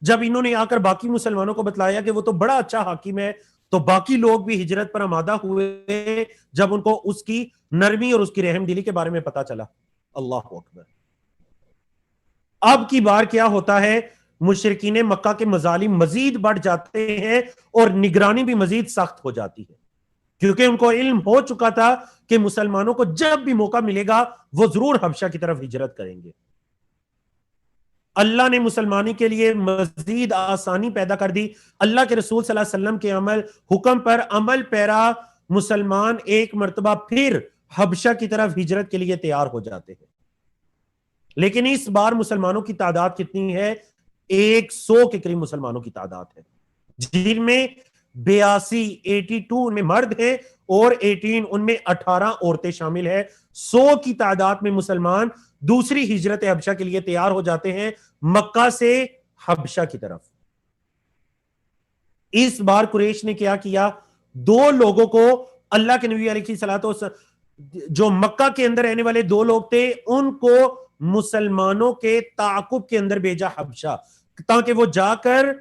جب انہوں نے آ کر باقی مسلمانوں کو بتلایا کہ وہ تو بڑا اچھا حاکم ہے, تو باقی لوگ بھی ہجرت پر آمادہ ہوئے جب ان کو اس کی نرمی اور اس کی رحم دلی کے بارے میں پتا چلا. اللہ اکبر. اب کی بار کیا ہوتا ہے, مشرکین مکہ کے مظالم مزید بڑھ جاتے ہیں اور نگرانی بھی مزید سخت ہو جاتی ہے, کیونکہ ان کو علم ہو چکا تھا کہ مسلمانوں کو جب بھی موقع ملے گا وہ ضرور حبشہ کی طرف ہجرت کریں گے. اللہ نے مسلمانی کے لیے مزید آسانی پیدا کر دی. اللہ کے رسول صلی اللہ علیہ وسلم کے حکم پر عمل پیرا مسلمان ایک مرتبہ پھر حبشہ کی طرف ہجرت کے لیے تیار ہو جاتے ہیں. لیکن اس بار مسلمانوں کی تعداد کتنی ہے؟ 100 کے قریب مسلمانوں کی تعداد ہے, جن میں 82 ان میں مرد ہیں اور 18 ان میں 18 عورتیں شامل ہیں. 100 کی تعداد میں مسلمان دوسری ہجرت حبشہ کے لیے تیار ہو جاتے ہیں مکہ سے حبشہ کی طرف. اس بار قریش نے کیا کیا, 2 لوگوں کو اللہ کے نبی علیہ الصلوۃ والسلام, جو مکہ کے اندر رہنے والے 2 لوگ تھے, ان کو مسلمانوں کے تعاقب کے اندر بھیجا حبشہ, تاکہ وہ جا کر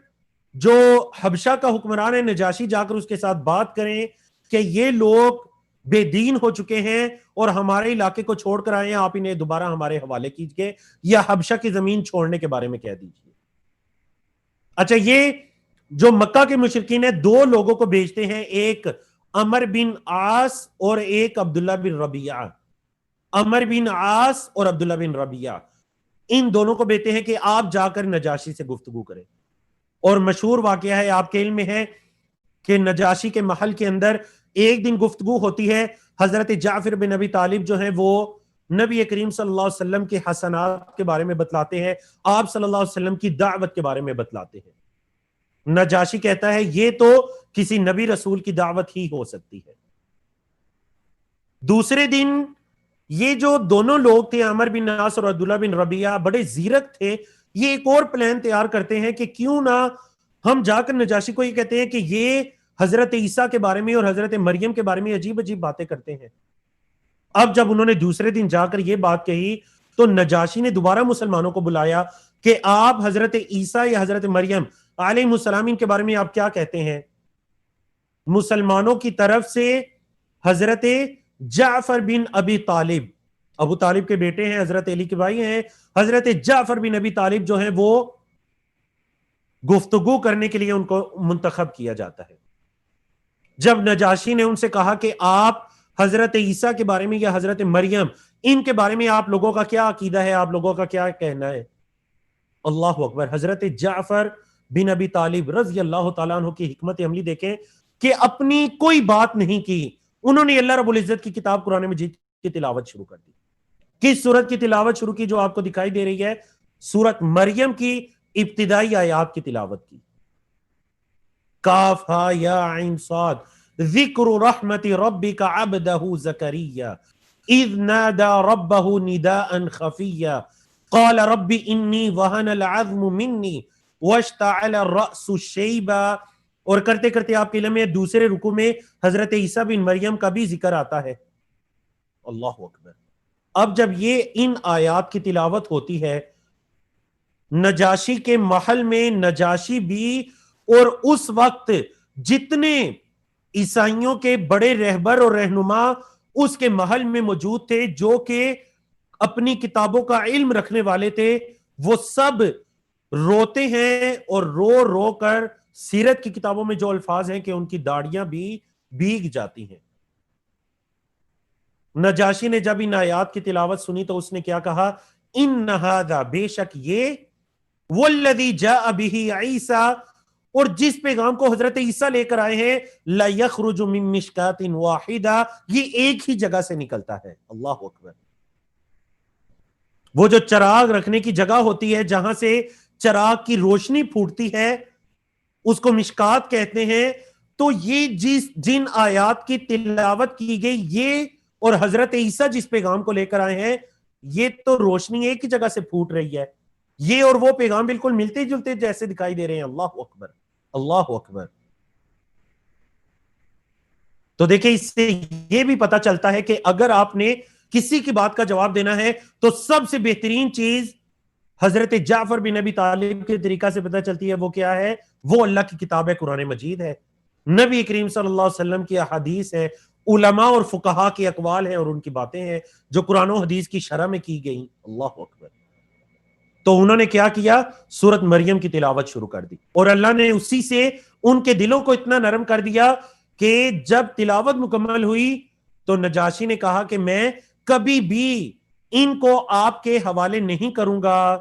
جو حبشہ کا حکمران ہے نجاشی, جا کر اس کے ساتھ بات کریں کہ یہ لوگ بے دین ہو چکے ہیں اور ہمارے علاقے کو چھوڑ کر آئے ہیں, آپ انہیں دوبارہ ہمارے حوالے کیجئے یا حبشہ کی زمین چھوڑنے کے بارے میں کہہ دیجئے. اچھا, یہ جو مکہ کے مشرکین ہیں 2 لوگوں کو بھیجتے ہیں, ایک عمر بن عاص اور ایک عبداللہ بن ربیعہ. عمر بن عاص اور عبداللہ بن ربیعہ, ان دونوں کو بھیجتے ہیں کہ آپ جا کر نجاشی سے گفتگو کریں. اور مشہور واقعہ ہے, آپ کے علم میں ہے کہ نجاشی کے محل کے اندر ایک دن گفتگو ہوتی ہے. حضرت جعفر بن ابی طالب جو ہیں وہ نبی کریم صلی اللہ علیہ وسلم کے حسنات کے بارے میں بتلاتے ہیں, آپ صلی اللہ علیہ وسلم کی دعوت کے بارے میں بتلاتے ہیں. نجاشی کہتا ہے یہ تو کسی نبی رسول کی دعوت ہی ہو سکتی ہے. دوسرے دن یہ جو دونوں لوگ تھے, عمر بن عاص اور عبداللہ بن ربیعہ, بڑے زیرک تھے. یہ ایک اور پلان تیار کرتے ہیں کہ کیوں نہ ہم جا کر نجاشی کو یہ کہتے ہیں کہ یہ حضرت عیسیٰ کے بارے میں اور حضرت مریم کے بارے میں عجیب عجیب باتیں کرتے ہیں. اب جب انہوں نے دوسرے دن جا کر یہ بات کہی تو نجاشی نے دوبارہ مسلمانوں کو بلایا کہ آپ حضرت عیسیٰ یا حضرت مریم علیہ السلام کے بارے میں آپ کیا کہتے ہیں. مسلمانوں کی طرف سے حضرت جعفر بن ابی طالب, ابو طالب کے بیٹے ہیں, حضرت علی کے بھائی ہیں, حضرت جعفر بن ابی طالب جو ہیں وہ گفتگو کرنے کے لیے ان کو منتخب کیا جاتا ہے. جب نجاشی نے ان سے کہا کہ آپ حضرت عیسیٰ کے بارے میں یا حضرت مریم ان کے بارے میں آپ لوگوں کا کیا عقیدہ ہے, آپ لوگوں کا کیا کہنا ہے. اللہ اکبر. حضرت جعفر بن ابی طالب رضی اللہ تعالیٰ عنہ کی حکمت عملی دیکھیں کہ اپنی کوئی بات نہیں کی, انہوں نے اللہ رب العزت کی کتاب قرآن مجید کی تلاوت شروع کر دی. کس سورت کی تلاوت شروع کی جو آپ کو دکھائی دے رہی ہے؟ سورت مریم کی ابتدائی آیات کی تلاوت کی. کاف ہا یا عین صاد ذکر رحمت ربک عبدہ زکریا اذ نادى ربه نداء خفیا قال رب انی وہن العظم منی واشتعل الرأس شیبا. اور کرتے کرتے آپ کے علم میں دوسرے رکوع میں حضرت عیسیٰ بن مریم کا بھی ذکر آتا ہے. اللہ اکبر. اب جب یہ ان آیات کی تلاوت ہوتی ہے نجاشی کے محل میں, نجاشی بھی اور اس وقت جتنے عیسائیوں کے بڑے رہبر اور رہنما اس کے محل میں موجود تھے جو کہ اپنی کتابوں کا علم رکھنے والے تھے, وہ سب روتے ہیں اور رو رو کر سیرت کی کتابوں میں جو الفاظ ہیں کہ ان کی داڑیاں بھی بھیگ جاتی ہیں. نجاشی نے جب ان آیات کی تلاوت سنی تو اس نے کیا کہا, ان ھذا, بے شک یہ, والذی جاء بہ عیسیٰ, اور جس پیغام کو حضرت عیسیٰ لے کر آئے ہیں, لا یخرج من مشکات واحدہ, یہ ایک ہی جگہ سے نکلتا ہے. اللہ اکبر. وہ جو چراغ رکھنے کی جگہ ہوتی ہے جہاں سے چراغ کی روشنی پھوٹتی ہے اس کو مشکات کہتے ہیں. تو یہ جن آیات کی تلاوت کی گئی یہ اور حضرت عیسیٰ جس پیغام کو لے کر آئے ہیں, یہ تو روشنی ایک ہی جگہ سے پھوٹ رہی ہے. یہ اور وہ پیغام بالکل ملتے جلتے جیسے دکھائی دے رہے ہیں. اللہ اکبر, اللہ اکبر. تو دیکھیں اس سے یہ بھی پتا چلتا ہے کہ اگر آپ نے کسی کی بات کا جواب دینا ہے تو سب سے بہترین چیز حضرت جعفر بن ابی طالب کے طریقہ سے پتہ چلتی ہے، وہ کیا ہے؟ وہ اللہ کی کتاب ہے، قرآن مجید ہے، نبی کریم صلی اللہ علیہ وسلم کی احادیث ہے، علماء اور فقہاء کے اقوال ہیں اور ان کی باتیں ہیں جو قرآن و حدیث کی شرح میں کی گئی. اللہ اکبر. تو انہوں نے کیا کیا؟ سورت مریم کی تلاوت شروع کر دی، اور اللہ نے اسی سے ان کے دلوں کو اتنا نرم کر دیا کہ جب تلاوت مکمل ہوئی تو نجاشی نے کہا کہ میں کبھی بھی ان کو آپ کے حوالے نہیں کروں گا،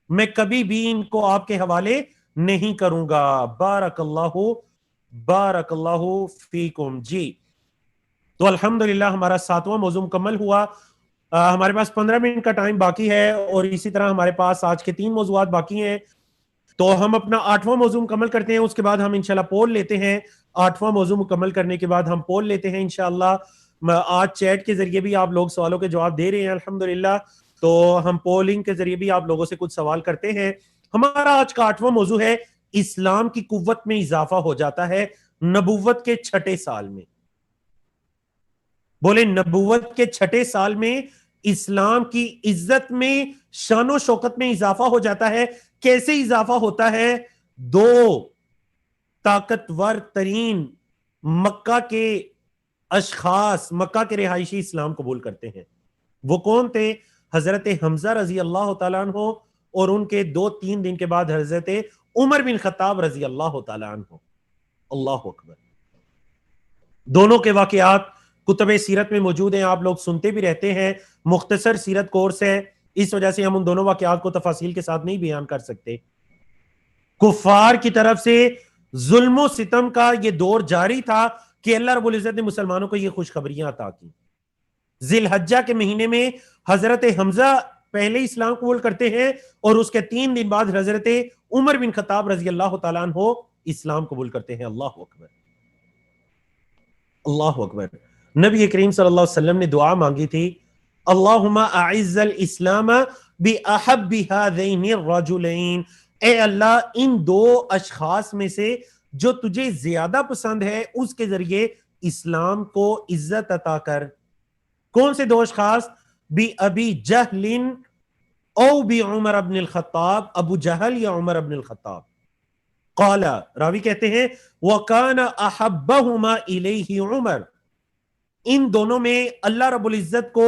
میں کبھی بھی ان کو آپ کے حوالے نہیں کروں گا. بارک اللہ فیکم. جی تو الحمدللہ ہمارا 7واں موضوع مکمل ہوا. ہمارے پاس 15 منٹ کا ٹائم باقی ہے، اور اسی طرح ہمارے پاس آج کے 3 موضوعات باقی ہیں. تو ہم اپنا 8واں موضوع مکمل کرتے ہیں، اس کے بعد ہم انشاءاللہ پول لیتے ہیں. 8واں موضوع مکمل کرنے کے بعد ہم پول لیتے ہیں انشاءاللہ. آج چیٹ کے ذریعے بھی آپ لوگ سوالوں کے جواب دے رہے ہیں الحمدللہ، تو ہم پولنگ کے ذریعے بھی آپ لوگوں سے کچھ سوال کرتے ہیں. ہمارا آج کا 8واں موضوع ہے اسلام کی قوت میں اضافہ ہو جاتا ہے نبوت کے 6 سال میں. بولے نبوت کے 6 سال میں اسلام کی عزت میں، شان و شوکت میں اضافہ ہو جاتا ہے. کیسے اضافہ ہوتا ہے؟ 2 طاقتور ترین مکہ کے اشخاص، مکہ کے رہائشی اسلام قبول کرتے ہیں. وہ کون تھے؟ حضرت حمزہ رضی اللہ تعالیٰ عنہ، اور ان کے 2-3 دن کے بعد حضرت عمر بن خطاب رضی اللہ تعالیٰ عنہ. اللہ اکبر. دونوں کے واقعات کتب سیرت میں موجود ہیں، آپ لوگ سنتے بھی رہتے ہیں. مختصر سیرت کورس ہے، اس وجہ سے ہم ان دونوں واقعات کو تفاصیل کے ساتھ نہیں بیان کر سکتے. کفار کی طرف سے ظلم و ستم کا یہ دور جاری تھا کہ اللہ رب العزت نے مسلمانوں کو یہ خوشخبریاں عطا کی. ذی الحجہ کے مہینے میں حضرت حمزہ پہلے اسلام قبول کرتے ہیں، اور اس کے 3 دن بعد حضرت عمر بن خطاب رضی اللہ تعالیٰ عنہ اسلام قبول کرتے ہیں. اللہ اکبر. اللہ اکبر. نبی کریم صلی اللہ علیہ وسلم نے دعا مانگی تھی، اللہم اعز الاسلام باحب هذین الرجلین. اے اللہ ان 2 اشخاص میں سے جو تجھے زیادہ پسند ہے اس کے ذریعے اسلام کو عزت عطا کر. کون سے 2 اشخاص؟ بی جہل او بی عمر ابن الخطاب، ابو جہل یا عمر ابن الخطاب. قال، راوی کہتے ہیں وَكَانَ أَحَبَّهُمَا إِلَيْهِ عمر. ان دونوں میں اللہ رب العزت کو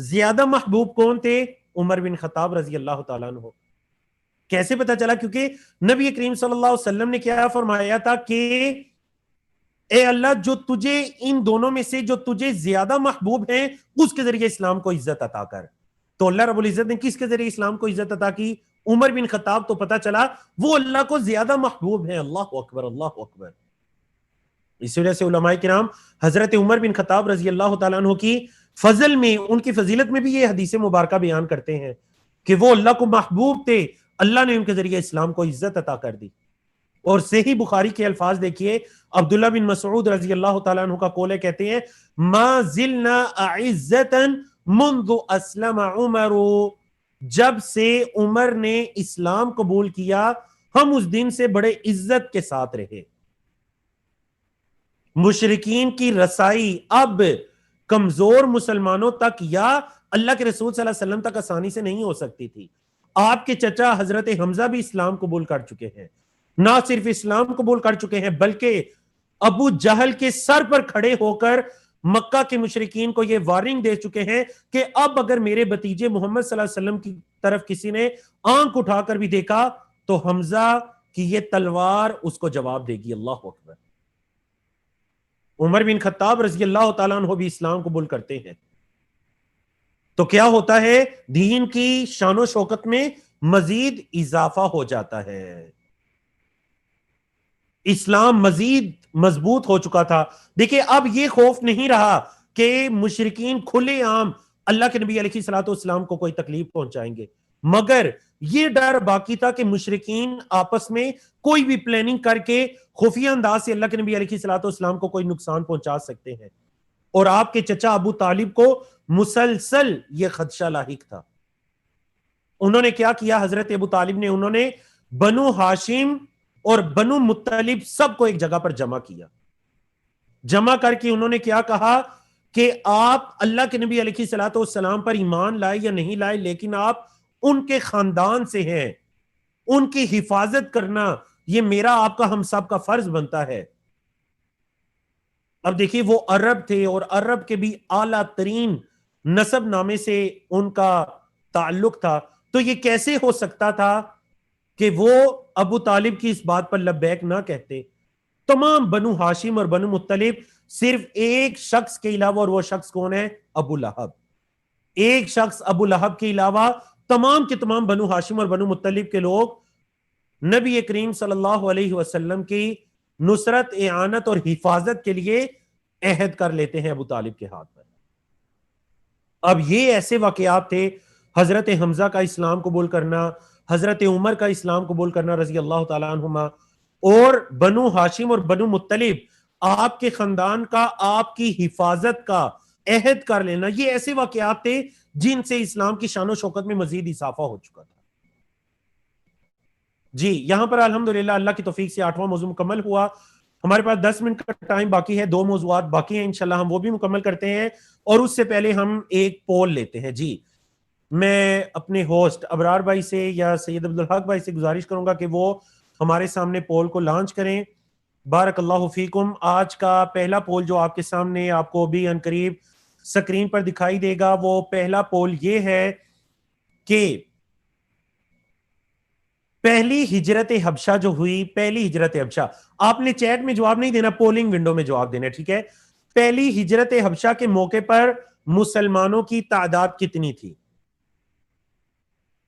زیادہ محبوب کون تھے؟ عمر بن خطاب رضی اللہ تعالیٰ عنہ. کیسے پتا چلا؟ کیونکہ نبی کریم صلی اللہ علیہ وسلم نے کیا فرمایا تھا کہ اے اللہ جو تجھے ان دونوں میں سے جو تجھے زیادہ محبوب ہیں اس کے ذریعے اسلام کو عزت عطا کر. تو اللہ رب العزت نے کس کے ذریعے اسلام کو عزت عطا کی؟ عمر بن خطاب. تو پتا چلا وہ اللہ کو زیادہ محبوب ہیں. اللہ اکبر. اللہ اکبر. اس وجہ سے علماء کرام حضرت عمر بن خطاب رضی اللہ تعالیٰ عنہ کی فضل میں، ان کی فضیلت میں بھی یہ حدیث مبارکہ بیان کرتے ہیں کہ وہ اللہ کو محبوب تھے، اللہ نے ان کے ذریعے اسلام کو عزت عطا کر دی. اور صحیح بخاری کے الفاظ دیکھیے، عبداللہ بن مسعود رضی اللہ تعالیٰ عنہ کا قول ہے، کہتے ہیں ما زلنا اعزتا منذ اسلم عمر. جب سے عمر نے اسلام قبول کیا ہم اس دن سے بڑے عزت کے ساتھ رہے. مشرکین کی رسائی اب کمزور مسلمانوں تک یا اللہ کے رسول صلی اللہ علیہ وسلم تک آسانی سے نہیں ہو سکتی تھی. آپ کے چچا حضرت حمزہ بھی اسلام قبول کر چکے ہیں. نہ صرف اسلام قبول کر چکے ہیں بلکہ ابو جہل کے سر پر کھڑے ہو کر مکہ کے مشرکین کو یہ وارننگ دے چکے ہیں کہ اب اگر میرے بھتیجے محمد صلی اللہ علیہ وسلم کی طرف کسی نے آنکھ اٹھا کر بھی دیکھا تو حمزہ کی یہ تلوار اس کو جواب دے گی. اللہ اکبر. عمر بن خطاب رضی اللہ تعالیٰ عنہ بھی اسلام قبول کرتے ہیں. تو کیا ہوتا ہے؟ دین کی شان و شوکت میں مزید اضافہ ہو جاتا ہے. اسلام مزید مضبوط ہو چکا تھا. دیکھیں اب یہ خوف نہیں رہا کہ مشرکین کھلے عام اللہ کے نبی علیہ الصلوۃ والسلام کو کوئی تکلیف پہنچائیں گے، مگر یہ ڈر باقی تھا کہ مشرکین آپس میں کوئی بھی پلاننگ کر کے خفیہ انداز سے اللہ کے نبی علیہ الصلوۃ والسلام کو کوئی نقصان پہنچا سکتے ہیں. اور آپ کے چچا ابو طالب کو مسلسل یہ خدشہ لاحق تھا. انہوں نے کیا کیا؟ حضرت ابو طالب نے انہوں نے بنو ہاشم اور بنو مطلب سب کو ایک جگہ پر جمع کیا. جمع کر کے انہوں نے کیا کہا کہ آپ اللہ کے نبی علیہ الصلوۃ والسلام پر ایمان لائے یا نہیں لائے، لیکن آپ ان کے خاندان سے ہیں، ان کی حفاظت کرنا یہ میرا آپ کا ہم سب کا فرض بنتا ہے۔ اب دیکھیے وہ عرب تھے اور عرب کے بھی اعلیٰ ترین نسب نامے سے ان کا تعلق تھا، تو یہ کیسے ہو سکتا تھا کہ وہ ابو طالب کی اس بات پر لبیک نہ کہتے؟ تمام بنو ہاشم اور بنو مطلب صرف ایک شخص کے علاوہ، اور وہ شخص کون ہے؟ ابو لہب۔ ایک شخص ابو لہب کے علاوہ تمام کے تمام بنو ہاشم اور بنو مطلب کے لوگ نبی کریم صلی اللہ علیہ وسلم کی نصرت، اعانت اور حفاظت کے لیے عہد کر لیتے ہیں ابو طالب کے ہاتھ پر۔ اب یہ ایسے واقعات تھے، حضرت حمزہ کا اسلام قبول کرنا، حضرت عمر کا اسلام قبول کرنا رضی اللہ تعالیٰ عنہما، اور بنو ہاشم اور بنو مطلب آپ کے خاندان کا، آپ کی حفاظت کا عہد کر لینا، یہ ایسے واقعات تھے جن سے اسلام کی شان و شوکت میں مزید اضافہ ہو چکا تھا۔ جی یہاں پر الحمدللہ اللہ کی توفیق سے 8واں موضوع مکمل ہوا۔ ہمارے پاس 10 منٹ کا ٹائم باقی ہے، 2 موضوعات باقی ہیں، انشاءاللہ ہم وہ بھی مکمل کرتے ہیں، اور اس سے پہلے ہم ایک پول لیتے ہیں۔ جی میں اپنے ہوسٹ ابرار بھائی سے یا سید عبدالحق بھائی سے گزارش کروں گا کہ وہ ہمارے سامنے پول کو لانچ کریں۔ بارک اللہ فیکم۔ آج کا پہلا پول جو آپ کے سامنے آپ کو بھی ان قریب سکرین پر دکھائی دے گا، وہ پہلا پول یہ ہے کہ پہلی ہجرت حبشہ جو ہوئی، پہلی ہجرت حبشہ، آپ نے چیٹ میں جواب نہیں دینا، پولنگ ونڈو میں جواب دینا، ٹھیک ہے؟ پہلی ہجرت حبشہ کے موقع پر مسلمانوں کی تعداد کتنی تھی؟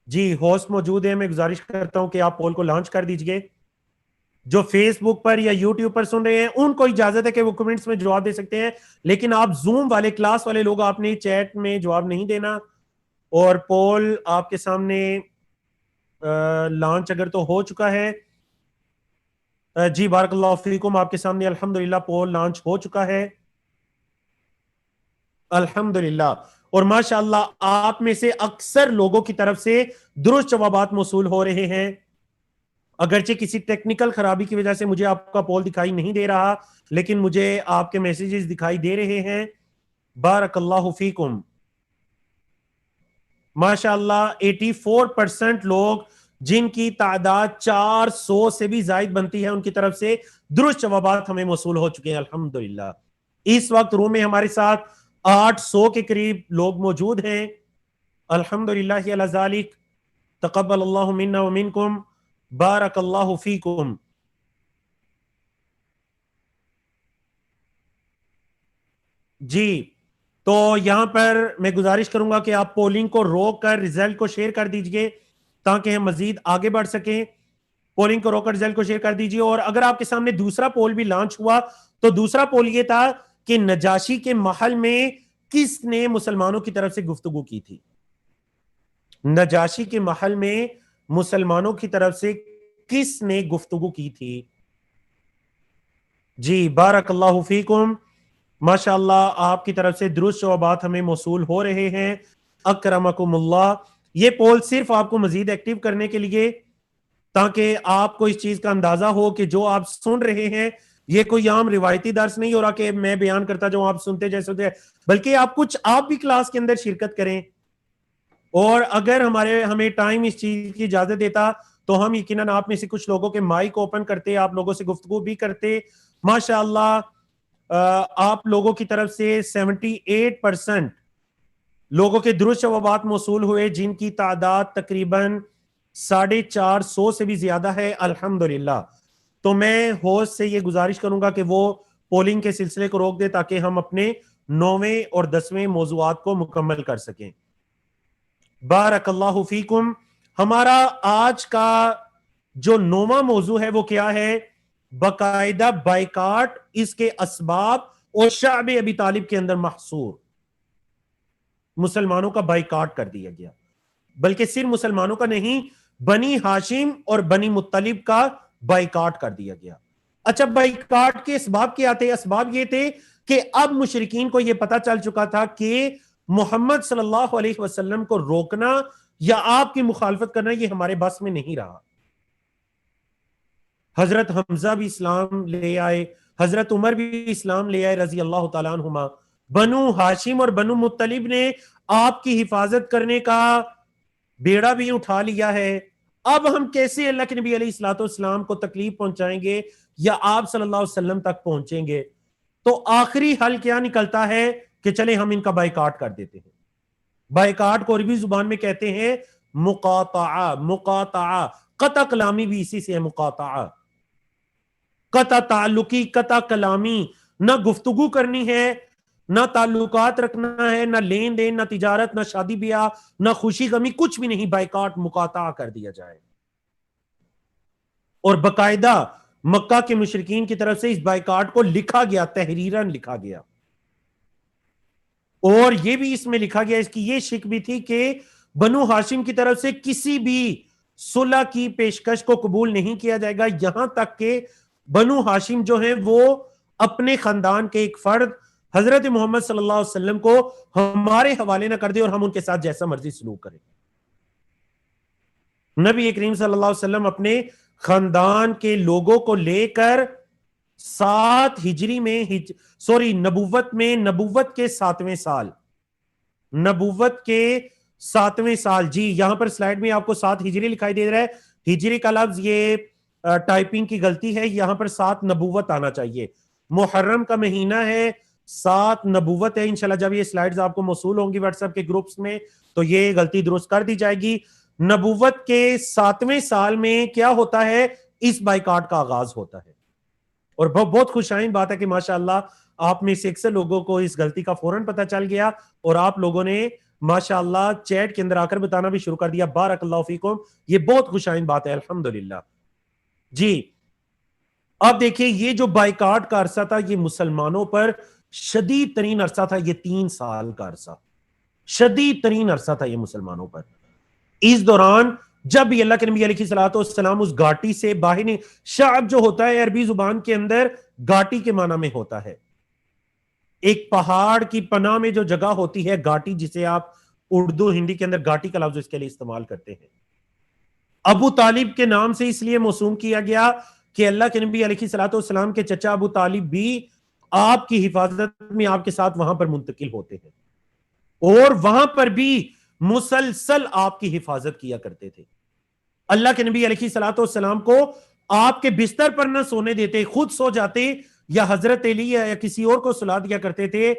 جی ہوسٹ موجود ہے، میں گزارش کرتا ہوں کہ آپ پول کو لانچ کر دیجئے۔ جو فیس بک پر یا یوٹیوب پر سن رہے ہیں ان کو اجازت ہے کہ وہ کمنٹس میں جواب دے سکتے ہیں، لیکن آپ زوم والے کلاس والے لوگ آپ نے چیٹ میں جواب نہیں دینا۔ اور پول آپ کے سامنے لانچ اگر تو ہو چکا ہے، جی بارک اللہ فیکم، آپ کے سامنے الحمدللہ پول لانچ ہو چکا ہے الحمدللہ، اور ماشاءاللہ آپ میں سے اکثر لوگوں کی طرف سے درست جوابات موصول ہو رہے ہیں۔ اگرچہ کسی ٹیکنیکل خرابی کی وجہ سے مجھے آپ کا پول دکھائی نہیں دے رہا، لیکن مجھے آپ کے میسیجز دکھائی دے رہے ہیں۔ بارک اللہ فیکم۔ ماشاءاللہ 84% لوگ جن کی تعداد 400 سے بھی زائد بنتی ہے ان کی طرف سے درست جوابات ہمیں موصول ہو چکے ہیں الحمدللہ۔ اس وقت روم میں ہمارے ساتھ 800 کے قریب لوگ موجود ہیں، الحمدللہ علی ذالک، تقبل اللہ منا ومنکم، بارک اللہ فیکم۔ جی تو یہاں پر میں گزارش کروں گا کہ آپ پولنگ کو روک کر ریزلٹ کو شیئر کر دیجئے تاکہ ہم مزید آگے بڑھ سکیں۔ پولنگ کو روک کر ریزلٹ کو شیئر کر دیجئے۔ اور اگر آپ کے سامنے دوسرا پول بھی لانچ ہوا تو دوسرا پول یہ تھا کہ نجاشی کے محل میں کس نے مسلمانوں کی طرف سے گفتگو کی تھی؟ نجاشی کے محل میں مسلمانوں کی طرف سے کس نے گفتگو کی تھی؟ جی بارک اللہ فیکم، ماشاءاللہ آپ کی طرف سے درست جوابات ہمیں موصول ہو رہے ہیں، اکرمکم اللہ۔ یہ پول صرف آپ کو مزید ایکٹیو کرنے کے لیے، تاکہ آپ کو اس چیز کا اندازہ ہو کہ جو آپ سن رہے ہیں یہ کوئی عام روایتی درس نہیں ہو رہا کہ میں بیان کرتا جو آپ سنتے جیسے ہوتے ہیں، بلکہ آپ بھی کلاس کے اندر شرکت کریں۔ اور اگر ہمیں ٹائم اس چیز کی اجازت دیتا تو ہم یقیناً آپ میں سے کچھ لوگوں کے مائک اوپن کرتے، آپ لوگوں سے گفتگو بھی کرتے۔ ماشاءاللہ آپ لوگوں کی طرف سے 78% لوگوں کے درست جوابات موصول ہوئے، جن کی تعداد تقریباً 450 سے بھی زیادہ ہے الحمدللہ۔ تو میں ہوسٹ سے یہ گزارش کروں گا کہ وہ پولنگ کے سلسلے کو روک دے تاکہ ہم اپنے 9ویں اور 10ویں موضوعات کو مکمل کر سکیں۔ بارک اللہ فیکم۔ ہمارا آج کا جو 9واں موضوع ہے وہ کیا ہے؟ باقاعدہ بائیکاٹ، اس کے اسباب اور شعب ابی طالب کے اندر محصور مسلمانوں کا بائیکاٹ کر دیا گیا، بلکہ صرف مسلمانوں کا نہیں، بنی ہاشم اور بنی مطلب کا بائیکاٹ کر دیا گیا۔ اچھا بائیکاٹ کے اسباب کیا تھے؟ اسباب یہ تھے کہ اب مشرکین کو یہ پتا چل چکا تھا کہ محمد صلی اللہ علیہ وسلم کو روکنا یا آپ کی مخالفت کرنا یہ ہمارے بس میں نہیں رہا۔ حضرت حمزہ بھی اسلام لے آئے، حضرت عمر بھی اسلام لے آئے رضی اللہ تعالیٰ عنہما، بنو ہاشم اور بنو مطلب نے آپ کی حفاظت کرنے کا بیڑا بھی اٹھا لیا ہے، اب ہم کیسے اللہ کے نبی علیہ الصلوۃ والسلام کو تکلیف پہنچائیں گے یا آپ صلی اللہ علیہ وسلم تک پہنچیں گے؟ تو آخری حل کیا نکلتا ہے کہ چلے ہم ان کا بائیکاٹ کر دیتے ہیں۔ بائیکاٹ کو عربی زبان میں کہتے ہیں مقاطعہ، مقاطعہ، قطع کلامی بھی اسی سے ہے، مقاطعہ، قطع تعلقی، قطع کلامی، نہ گفتگو کرنی ہے، نہ تعلقات رکھنا ہے، نہ لین دین، نہ تجارت، نہ شادی بیاہ، نہ خوشی غمی، کچھ بھی نہیں، بائیکاٹ، مقاطعہ کر دیا جائے۔ اور باقاعدہ مکہ کے مشرکین کی طرف سے اس بائیکاٹ کو لکھا گیا، تحریراً لکھا گیا، اور یہ بھی اس میں لکھا گیا، اس کی یہ شک بھی تھی کہ بنو ہاشم کی طرف سے کسی بھی صلح کی پیشکش کو قبول نہیں کیا جائے گا، یہاں تک کہ بنو ہاشم جو ہیں وہ اپنے خاندان کے ایک فرد حضرت محمد صلی اللہ علیہ وسلم کو ہمارے حوالے نہ کر دے اور ہم ان کے ساتھ جیسا مرضی سلوک کریں۔ نبی کریم صلی اللہ علیہ وسلم اپنے خاندان کے لوگوں کو لے کر 7 ہجری میں نبوت میں، نبوت کے 7ویں سال، نبوت کے 7ویں سال، جی یہاں پر سلائیڈ میں آپ کو 7 ہجری لکھائی دے رہا ہے، ہجری کا لفظ یہ ٹائپنگ کی غلطی ہے، یہاں پر 7 نبوت آنا چاہیے، محرم کا مہینہ ہے، 7 نبوت ہے۔ انشاءاللہ جب یہ سلائیڈز آپ کو موصول ہوں گی واٹس ایپ کے گروپس میں تو یہ غلطی درست کر دی جائے گی۔ نبوت کے 7ویں سال میں کیا ہوتا ہے؟ اس بائیکاٹ کا آغاز ہوتا ہے، اور بہت خوشائن بات ہے کہ ماشاءاللہ آپ میں سے اکثر لوگوں کو اس غلطی کا فوراً پتہ چل گیا اور آپ لوگوں نے ماشاءاللہ چیٹ کے اندر آ کر بتانا بھی شروع کر دیا، بارک اللہ فیکم، یہ بہت خوشائن بات ہے، الحمدللہ۔ جی اب دیکھیں یہ جو بائیکاٹ کا عرصہ تھا یہ مسلمانوں پر شدید ترین عرصہ تھا، یہ 3 سال کا عرصہ، شدید ترین عرصہ تھا یہ مسلمانوں پر۔ اس دوران جب بھی اللہ کے نبی علیہ الصلوۃ والسلام اس گھاٹی سے باہر نہیں، شعب جو ہوتا ہے عربی زبان کے اندر گھاٹی کے معنی میں ہوتا ہے، ایک پہاڑ کی پناہ میں جو جگہ ہوتی ہے گھاٹی، جسے آپ اردو ہندی کے اندر گھاٹی کا لفظ اس کے لیے استعمال کرتے ہیں۔ ابو طالب کے نام سے اس لیے موسوم کیا گیا کہ اللہ کے نبی علیہ الصلوۃ والسلام کے چچا ابو طالب بھی آپ کی حفاظت میں آپ کے ساتھ وہاں پر منتقل ہوتے ہیں، اور وہاں پر بھی مسلسل آپ کی حفاظت کیا کرتے تھے۔ اللہ کے نبی علیہ الصلوۃ والسلام کو آپ کے بستر پر نہ سونے دیتے، خود سو جاتے یا حضرت علی یا کسی اور کو سلا دیا کرتے تھے،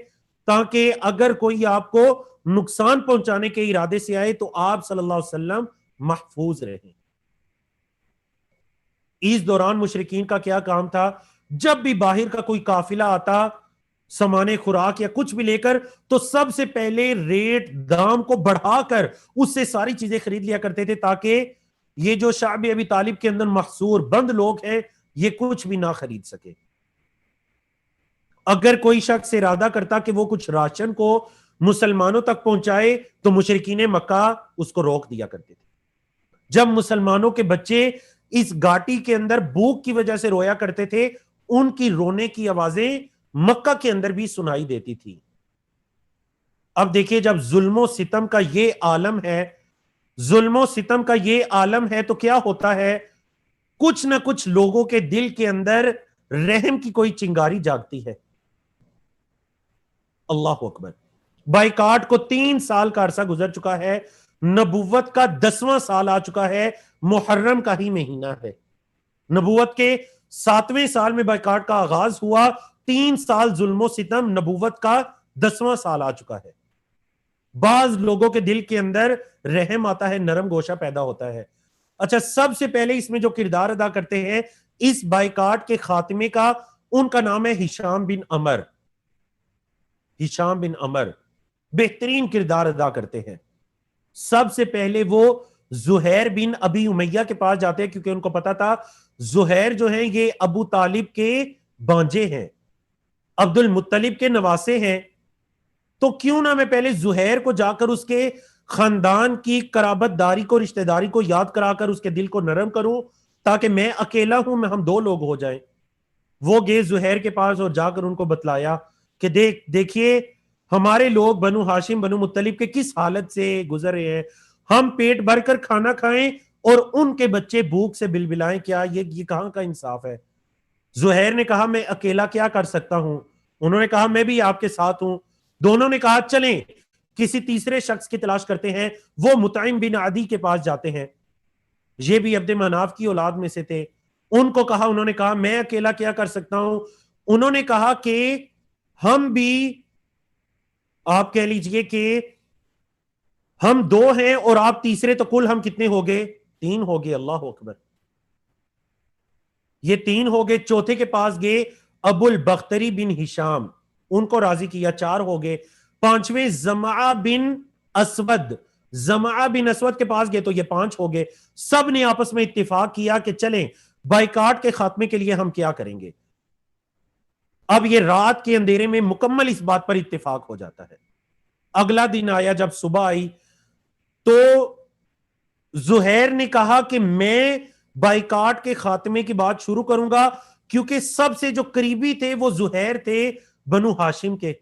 تاکہ اگر کوئی آپ کو نقصان پہنچانے کے ارادے سے آئے تو آپ صلی اللہ علیہ وسلم محفوظ رہیں۔ اس دوران مشرکین کا کیا کام تھا؟ جب بھی باہر کا کوئی قافلہ آتا سامان خوراک یا کچھ بھی لے کر، تو سب سے پہلے ریٹ دام کو بڑھا کر اس سے ساری چیزیں خرید لیا کرتے تھے، تاکہ یہ جو شعب ابی طالب کے اندر محصور بند لوگ ہیں یہ کچھ بھی نہ خرید سکے۔ اگر کوئی شخص ارادہ کرتا کہ وہ کچھ راشن کو مسلمانوں تک پہنچائے تو مشرکین مکہ اس کو روک دیا کرتے تھے۔ جب مسلمانوں کے بچے اس گھاٹی کے اندر بھوک کی وجہ سے رویا کرتے تھے، ان کی رونے کی آوازیں مکہ کے اندر بھی سنائی دیتی تھی۔ اب دیکھیے جب ظلم و ستم کا یہ عالم ہے، ظلم و ستم کا یہ عالم ہے تو کیا ہوتا ہے؟ کچھ نہ کچھ لوگوں کے دل کے اندر رحم کی کوئی چنگاری جاگتی ہے۔ اللہ اکبر۔ بائیکاٹ کو 3 سال کا عرصہ گزر چکا ہے، نبوت کا 10واں سال آ چکا ہے، محرم کا ہی مہینہ ہے، نبوت کے 7ویں سال میں بائیکاٹ کا آغاز ہوا، 3 سال ظلم و ستم، نبوت کا 10واں سال آ چکا ہے۔ بعض لوگوں کے دل کے اندر رحم آتا ہے، نرم گوشہ پیدا ہوتا ہے۔ اچھا سب سے پہلے اس میں جو کردار ادا کرتے ہیں اس بائیکاٹ کے خاتمے کا، ان کا نام ہے ہشام بن عمر۔ ہشام بن عمر بہترین کردار ادا کرتے ہیں۔ سب سے پہلے وہ زہیر بن ابی امیہ کے پاس جاتے ہیں، کیونکہ ان کو پتا تھا زہیر جو ہیں یہ ابو طالب کے بانجے ہیں، عبد المطلب کے نواسے ہیں، تو کیوں نہ میں پہلے زہیر کو جا کر اس کے خاندان کی قرابت داری کو، رشتہ داری کو یاد کرا کر اس کے دل کو نرم کروں، تاکہ میں اکیلا ہوں، ہم 2 لوگ ہو جائیں۔ وہ گئے زہیر کے پاس اور جا کر ان کو بتلایا کہ دیکھیے ہمارے لوگ بنو ہاشم بنو مطلب کے کس حالت سے گزر رہے ہیں، ہم پیٹ بھر کر کھانا کھائیں اور ان کے بچے بھوک سے بلبلائیں، کیا یہ کہاں کا انصاف ہے؟ زہیر نے کہا میں اکیلا کیا کر سکتا ہوں؟ انہوں نے کہا میں بھی آپ کے ساتھ ہوں۔ دونوں نے کہا چلیں کسی تیسرے شخص کی تلاش کرتے ہیں. وہ مطعم بن عدی کے پاس جاتے ہیں, یہ بھی عبد مناف کی اولاد میں سے تھے. ان کو کہا, انہوں نے کہا میں اکیلا کیا کر سکتا ہوں. انہوں نے کہا کہ ہم بھی, آپ کہہ لیجئے کہ ہم 2 ہیں اور آپ تیسرے, تو کل ہم کتنے ہو گئے؟ 3 ہو گئے. اللہ اکبر, یہ 3 ہو گئے. چوتھے کے پاس گئے ابو البختری بن ہشام, ان کو راضی کیا, 4 ہو گئے. 5ویں زمعہ بن اسود, زمعہ بن اسود کے پاس گئے تو یہ 5 ہو گئے. سب نے آپس میں اتفاق کیا کہ چلیں بائیکاٹ کے خاتمے کے لیے ہم کیا کریں گے. اب یہ رات کے اندھیرے میں مکمل اس بات پر اتفاق ہو جاتا ہے. اگلا دن آیا, جب صبح آئی تو زہیر نے کہا کہ میں بائیکاٹ کے خاتمے کی بات شروع کروں گا, کیونکہ سب سے جو قریبی تھے وہ زہیر تھے بنو ہاشم کے,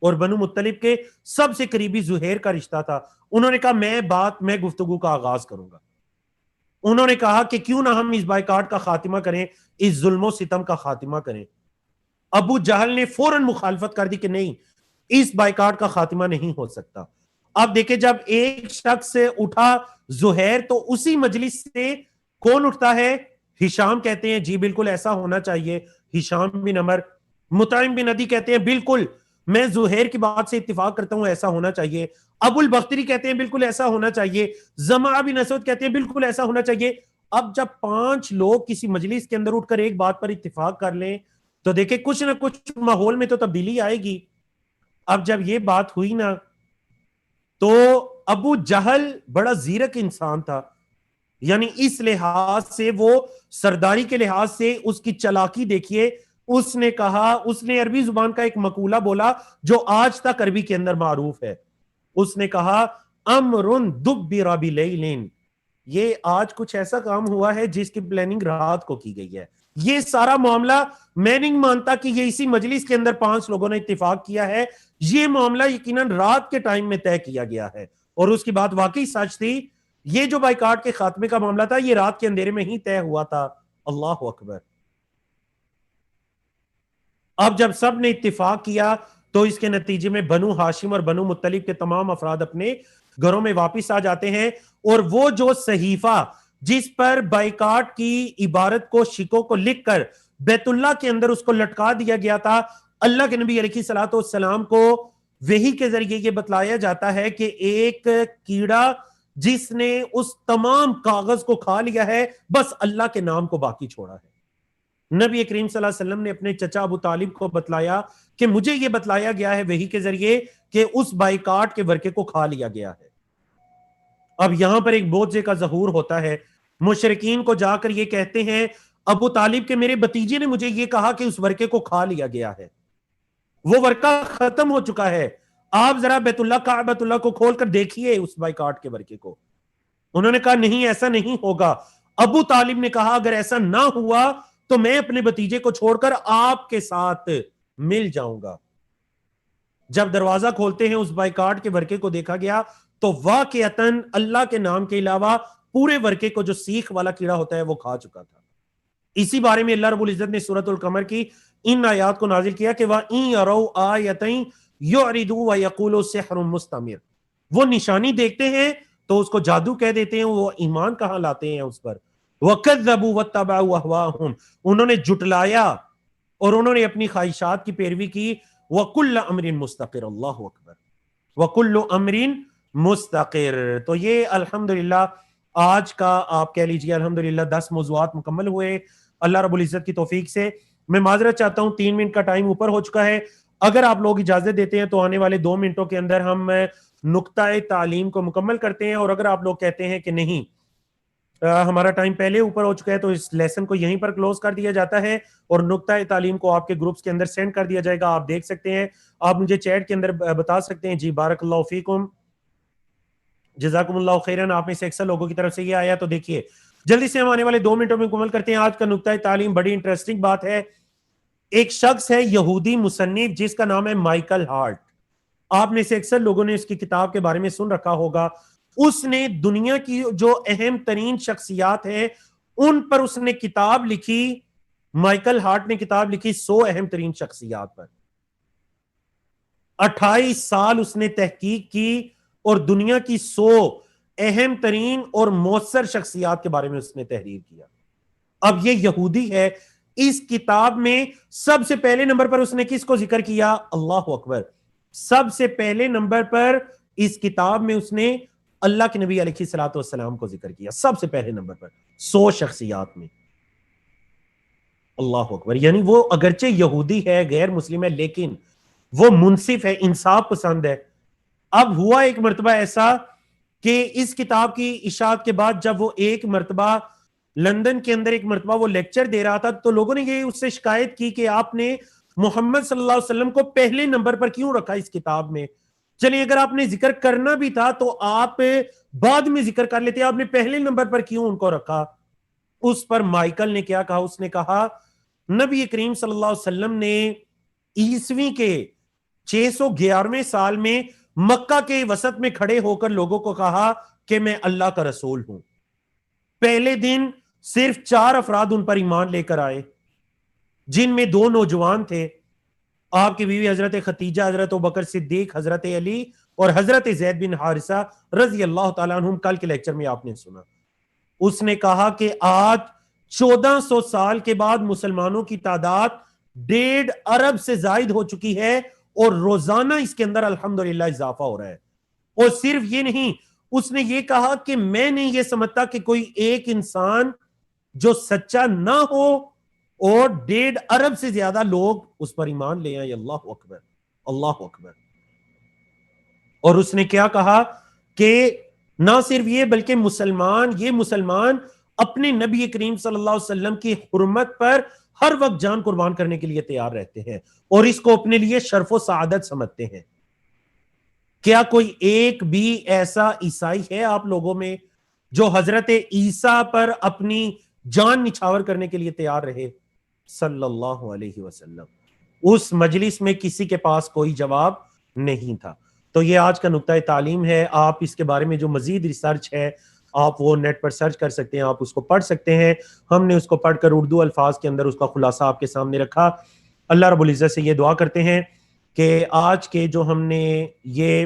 اور بنو مطلب کے سب سے قریبی زہیر کا رشتہ تھا. انہوں نے کہا میں گفتگو کا آغاز کروں گا. انہوں نے کہا کہ کیوں نہ ہم اس بائیکاٹ کا خاتمہ کریں, اس ظلم و ستم کا خاتمہ کریں. ابو جہل نے فوراً مخالفت کر دی کہ نہیں, اس بائیکاٹ کا خاتمہ نہیں ہو سکتا. اب دیکھیں, جب ایک شخص اٹھا زہیر, تو اسی مجلس سے کون اٹھتا ہے؟ ہشام کہتے ہیں جی بالکل ایسا ہونا چاہیے. ہشام بن عمر. مطعم بن عدی کہتے ہیں بالکل میں زہیر کی بات سے اتفاق کرتا ہوں, ایسا ہونا چاہیے. ابو البختری کہتے ہیں بالکل ایسا ہونا چاہیے. زمعہ بن اسود کہتے ہیں بالکل ایسا ہونا چاہیے. اب جب 5 لوگ کسی مجلس کے اندر اٹھ کر ایک بات پر اتفاق کر لیں تو دیکھیں کچھ نہ کچھ ماحول میں تو تبدیلی آئے گی. اب جب یہ بات ہوئی نا, تو ابو جہل بڑا زیرک انسان تھا, یعنی اس لحاظ سے, وہ سرداری کے لحاظ سے اس کی چلاکی دیکھیے. اس نے کہا, اس نے عربی زبان کا ایک مقولہ بولا جو آج تک عربی کے اندر معروف ہے. اس نے کہا امرن دبر بلیل, یہ آج کچھ ایسا کام ہوا ہے جس کی پلاننگ رات کو کی گئی ہے. یہ سارا معاملہ میں نہیں مانتا کہ یہ اسی مجلس کے اندر 5 لوگوں نے اتفاق کیا ہے. یہ معاملہ یقیناً رات کے ٹائم میں طے کیا گیا ہے, اور اس کی بات واقعی سچ تھی. یہ جو بائیکاٹ کے خاتمے کا معاملہ تھا, یہ رات کے اندھیرے میں ہی طے ہوا تھا. اللہ اکبر. اب جب سب نے اتفاق کیا تو اس کے نتیجے میں بنو ہاشم اور بنو مطلب کے تمام افراد اپنے گھروں میں واپس آ جاتے ہیں, اور وہ جو صحیفہ جس پر بائیکاٹ کی عبارت کو, شکوں کو لکھ کر بیت اللہ کے اندر اس کو لٹکا دیا گیا تھا, اللہ کے نبی علیہ الصلوۃ والسلام کو وحی کے ذریعے یہ بتلایا جاتا ہے کہ ایک کیڑا جس نے اس تمام کاغذ کو کھا لیا ہے, بس اللہ کے نام کو باقی چھوڑا ہے. نبی کریم صلی اللہ علیہ وسلم نے اپنے چچا ابو طالب کو بتلایا کہ مجھے یہ بتلایا گیا ہے وحی کے ذریعے کہ اس بائیکاٹ کے ورقے کو کھا لیا گیا ہے. اب یہاں پر ایک بوجھے کا ظہور ہوتا ہے. مشرکین کو جا کر یہ کہتے ہیں ابو طالب کے میرے بتیجے نے مجھے یہ کہا کہ اس ورقے کو کھا لیا گیا ہے, وہ ورقہ ختم ہو چکا ہے, آپ ذرا بیت اللہ کعبۃ اللہ کو کھول کر دیکھیے اس بائیکاٹ کے ورقے کو. انہوں نے کہا نہیں ایسا نہیں ہوگا. ابو طالب نے کہا اگر ایسا نہ ہوا تو میں اپنے بتیجے کو چھوڑ کر آپ کے ساتھ مل جاؤں گا. جب دروازہ کھولتے ہیں اس بائیکاٹ کے ورقے کو دیکھا گیا تو واقعتاً اللہ کے نام کے علاوہ پورے ورقے کو جو سیخ والا کیڑا ہوتا ہے وہ کھا چکا تھا. اسی بارے میں اللہ رب العزت نے سورۃ القمر کی ان آیات کو نازل کیا کہ وَإِن يَرَوْا آیَةً يُعْرِضُوا وَيَقُولُوا سِحْرٌ مُسْتَمِرٌ, وہ نشانی دیکھتے ہیں تو اس کو جادو کہہ دیتے ہیں, وہ ایمان کہاں لاتے ہیں اس پر. وَكَذَّبُوا وَاتَّبَعُوا أَهْوَاءَهُمْ, انہوں نے جھٹلایا اور انہوں نے اپنی خواہشات کی پیروی کی. وَكُلَّ أَمْرٍ مُسْتَقِرٌ, اللہ اکبر, وَكُلُّ أَمْرٍ مستقر. تو یہ الحمدللہ آج کا آپ کہہ لیجئے الحمدللہ 10 موضوعات مکمل ہوئے اللہ رب العزت کی توفیق سے. میں معذرت چاہتا ہوں 3 منٹ کا ٹائم اوپر ہو چکا ہے. اگر آپ لوگ اجازت دیتے ہیں تو آنے والے 2 منٹوں کے اندر ہم نقطہ تعلیم کو مکمل کرتے ہیں, اور اگر آپ لوگ کہتے ہیں کہ نہیں ہمارا ٹائم پہلے اوپر ہو چکا ہے تو اس لیسن کو یہیں پر کلوز کر دیا جاتا ہے اور نقطہ تعلیم کو آپ کے گروپس کے اندر سینڈ کر دیا جائے گا. آپ دیکھ سکتے ہیں, آپ مجھے چیٹ کے اندر بتا سکتے ہیں. جی بارک اللہ فیکم, جزاکم اللہ خیرن. آپ میں سے اکثر لوگوں کی طرف سے یہ آیا, تو دیکھیے جلدی سے ہم آنے والے 2 منٹوں میں مکمل کرتے ہیں. آج کا نقطہ تعلیم بڑی انٹرسٹنگ بات ہے. ایک شخص ہے یہودی مصنف جس کا نام ہے مائیکل ہارٹ. آپ میں سے اکثر لوگوں نے اس کی کتاب کے بارے میں سن رکھا ہوگا. اس نے دنیا کی جو اہم ترین شخصیات ہیں ان پر اس نے کتاب لکھی. مائیکل ہارٹ نے کتاب لکھی 100 اہم ترین شخصیات پر. 28 سال اس نے تحقیق کی اور دنیا کی 100 اہم ترین اور مؤثر شخصیات کے بارے میں اس نے تحریر کیا. اب یہ یہودی ہے, اس کتاب میں سب سے پہلے نمبر پر اس نے کس کو ذکر کیا؟ اللہ اکبر. سب سے پہلے نمبر پر اس کتاب میں اس نے اللہ کے نبی علیہ الصلوۃ والسلام کو ذکر کیا, سب سے پہلے نمبر پر 100 شخصیات میں. اللہ اکبر. یعنی وہ اگرچہ یہودی ہے, غیر مسلم ہے, لیکن وہ منصف ہے, انصاف پسند ہے. اب ہوا ایک مرتبہ ایسا کہ اس کتاب کی اشاعت کے بعد جب وہ ایک مرتبہ لندن کے اندر ایک مرتبہ وہ لیکچر دے رہا تھا, تو لوگوں نے یہ اس سے شکایت کی کہ آپ نے محمد صلی اللہ علیہ وسلم کو پہلے نمبر پر کیوں رکھا اس کتاب میں؟ چلیے اگر آپ نے ذکر کرنا بھی تھا تو آپ بعد میں ذکر کر لیتے, آپ نے پہلے نمبر پر کیوں ان کو رکھا؟ اس پر مائیکل نے کیا کہا؟ اس نے کہا نبی کریم صلی اللہ علیہ وسلم نے عیسوی کے 611ویں سال میں مکہ کے وسط میں کھڑے ہو کر لوگوں کو کہا کہ میں اللہ کا رسول ہوں. پہلے دن صرف 4 افراد ان پر ایمان لے کر آئے, جن میں 2 نوجوان تھے, آپ کی بیوی حضرت ختیجہ, حضرت ابوبکر صدیق, حضرت علی اور حضرت زید بن حارثہ رضی اللہ تعالیٰ عنہم. کل کے لیکچر میں آپ نے سنا, اس نے کہا کہ آج 1400 سال کے بعد مسلمانوں کی تعداد 1.5 ارب سے زائد ہو چکی ہے, اور روزانہ اس کے اندر الحمدللہ اضافہ ہو رہا ہے. اور صرف یہ نہیں, اس نے یہ کہا کہ میں نہیں یہ سمجھتا کہ کوئی ایک انسان جو سچا نہ ہو اور 1.5 ارب سے زیادہ لوگ اس پر ایمان لے آئیں. اللہ اکبر, اللہ اکبر. اور اس نے کیا کہا کہ نہ صرف یہ بلکہ مسلمان اپنے نبی کریم صلی اللہ علیہ وسلم کی حرمت پر ہر وقت جان قربان کرنے کے لیے تیار رہتے ہیں, اور اس کو اپنے لیے شرف و سعادت سمجھتے ہیں. کیا کوئی ایک بھی ایسا عیسائی ہے آپ لوگوں میں جو حضرت عیسیٰ پر اپنی جان نچھاور کرنے کے لیے تیار رہے؟ صلی اللہ علیہ وسلم. اس مجلس میں کسی کے پاس کوئی جواب نہیں تھا. تو یہ آج کا نقطہ تعلیم ہے. آپ اس کے بارے میں جو مزید ریسرچ ہے آپ وہ نیٹ پر سرچ کر سکتے ہیں, آپ اس کو پڑھ سکتے ہیں. ہم نے اس کو پڑھ کر اردو الفاظ کے اندر اس کا خلاصہ آپ کے سامنے رکھا. اللہ رب العزت سے یہ دعا کرتے ہیں کہ آج کے جو ہم نے یہ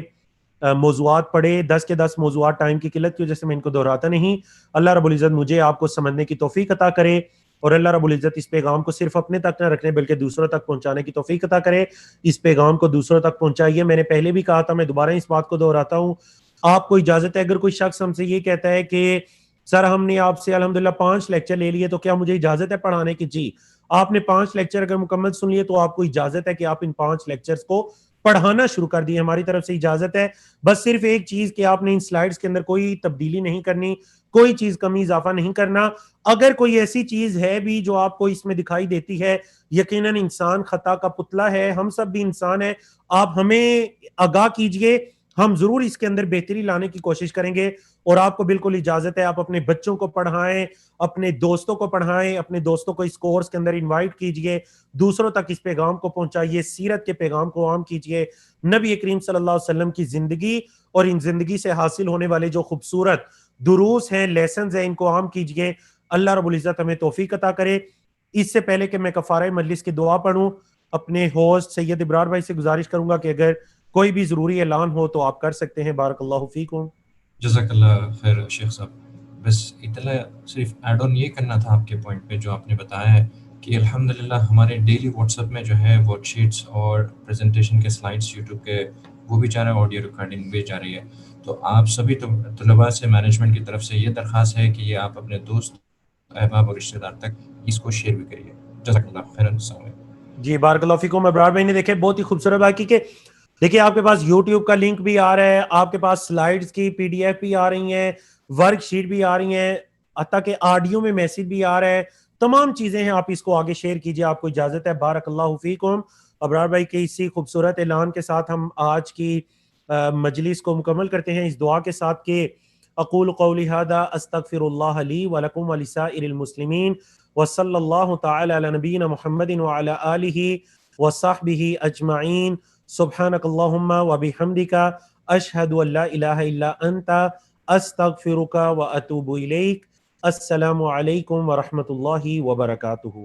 موضوعات پڑھے, 10 کے 10 موضوعات, ٹائم کی قلت کی وجہ سے میں ان کو دہراتا نہیں, اللہ رب العزت مجھے آپ کو سمجھنے کی توفیق عطا کرے, اور اللہ رب العزت اس پیغام کو صرف اپنے تک نہ رکھنے بلکہ دوسروں تک پہنچانے کی توفیق عطا کرے. اس پیغام کو دوسروں تک پہنچائیے. میں نے پہلے بھی کہا تھا, میں دوبارہ اس بات کو دہراتا ہوں, آپ کو اجازت ہے اگر کوئی شخص ہم سے یہ کہتا ہے کہ سر ہم نے آپ سے الحمدللہ 5 لیکچر لے لیے, تو کیا مجھے اجازت ہے پڑھانے کی؟ جی, آپ نے 5 لیکچر اگر مکمل سن لیے تو آپ کو اجازت ہے کہ آپ ان 5 لیکچرز کو پڑھانا شروع کر دیے. ہماری طرف سے اجازت ہے. بس صرف ایک چیز کہ آپ نے ان سلائیڈز کے اندر کوئی تبدیلی نہیں کرنی, کوئی چیز کمی اضافہ نہیں کرنا. اگر کوئی ایسی چیز ہے بھی جو آپ کو اس میں دکھائی دیتی ہے, یقیناً انسان خطا کا پتلا ہے, ہم سب بھی انسان ہیں, آپ ہمیں آگاہ کیجئے, ہم ضرور اس کے اندر بہتری لانے کی کوشش کریں گے. اور آپ کو بالکل اجازت ہے, آپ اپنے بچوں کو پڑھائیں, اپنے دوستوں کو پڑھائیں, اپنے دوستوں کو اس کورس کے اندر انوائٹ کیجئے, دوسروں تک اس پیغام کو پہنچائیے, سیرت کے پیغام کو عام کیجئے, نبی کریم صلی اللہ علیہ وسلم کی زندگی اور ان زندگی سے حاصل ہونے والے جو خوبصورت دروس ہیں, لیسنز ہیں, ان کو عام کیجئے. اللہ رب العزت ہمیں توفیق عطا کرے. اس سے پہلے کہ میں کفارہ مجلس کی دعا پڑھوں, اپنے ہوسٹ سید ابرار بھائی سے گزارش کروں گا کہ اگر کوئی بھی ضروری اعلان ہو تو آپ کر سکتے ہیں. بارک اللہ فیکم. جزاک اللہ خیر شیخ صاحب. بس اتنا صرف ایڈ آن یہ کرنا تھا آپ کے پوائنٹ پہ جو آپ نے بتایا ہے کہ الحمدللہ ہمارے ڈیلی واٹس ایپ میں جو ہے ورک شیٹس اور پریزنٹیشن کے سلائڈس یوٹیوب کے وہ بھی جا رہے ہیں, آڈیو ریکارڈنگ بھی جا رہی ہے. تو آپ سبھی طلباء سے مینجمنٹ کی طرف سے یہ درخواست ہے کہ یہ آپ اپنے دوست, احباب اور رشتہ دار تک اس کو شیئر بھی کریے. جزاک اللہ خیر. السلام علیکم. جی بارک اللہ فیکم. ابرار بھائی نے دیکھے بہت ہی خوبصورت بات کی کہ دیکھیے آپ کے پاس یوٹیوب کا لنک بھی آ رہا ہے, آپ کے پاس سلائیڈز کی PDF بھی آ رہی ہیں, ورک شیٹ بھی آ رہی ہیں, حتیٰ کہ آڈیو میں میسج بھی آ رہا ہے, تمام چیزیں ہیں. آپ اس کو آگے شیئر کیجئے, آپ کو اجازت ہے. بارک اللہ فیکم. ابرار بھائی کے اسی خوبصورت اعلان کے ساتھ ہم آج کی مجلس کو مکمل کرتے ہیں اس دعا کے ساتھ کہ اقول قولی ھذا استغفر اللہ لی ولکم ولسائر المسلمین وصلی اللہ تعالی علی نبینا محمد وعلی آلہ وصحبہ اجمعین. سبحانک اللہم وبحمدک اشہد ان لا الہ الا انت استغفرک واتوب الیک. السلام علیکم ورحمۃ اللہ وبرکاتہ.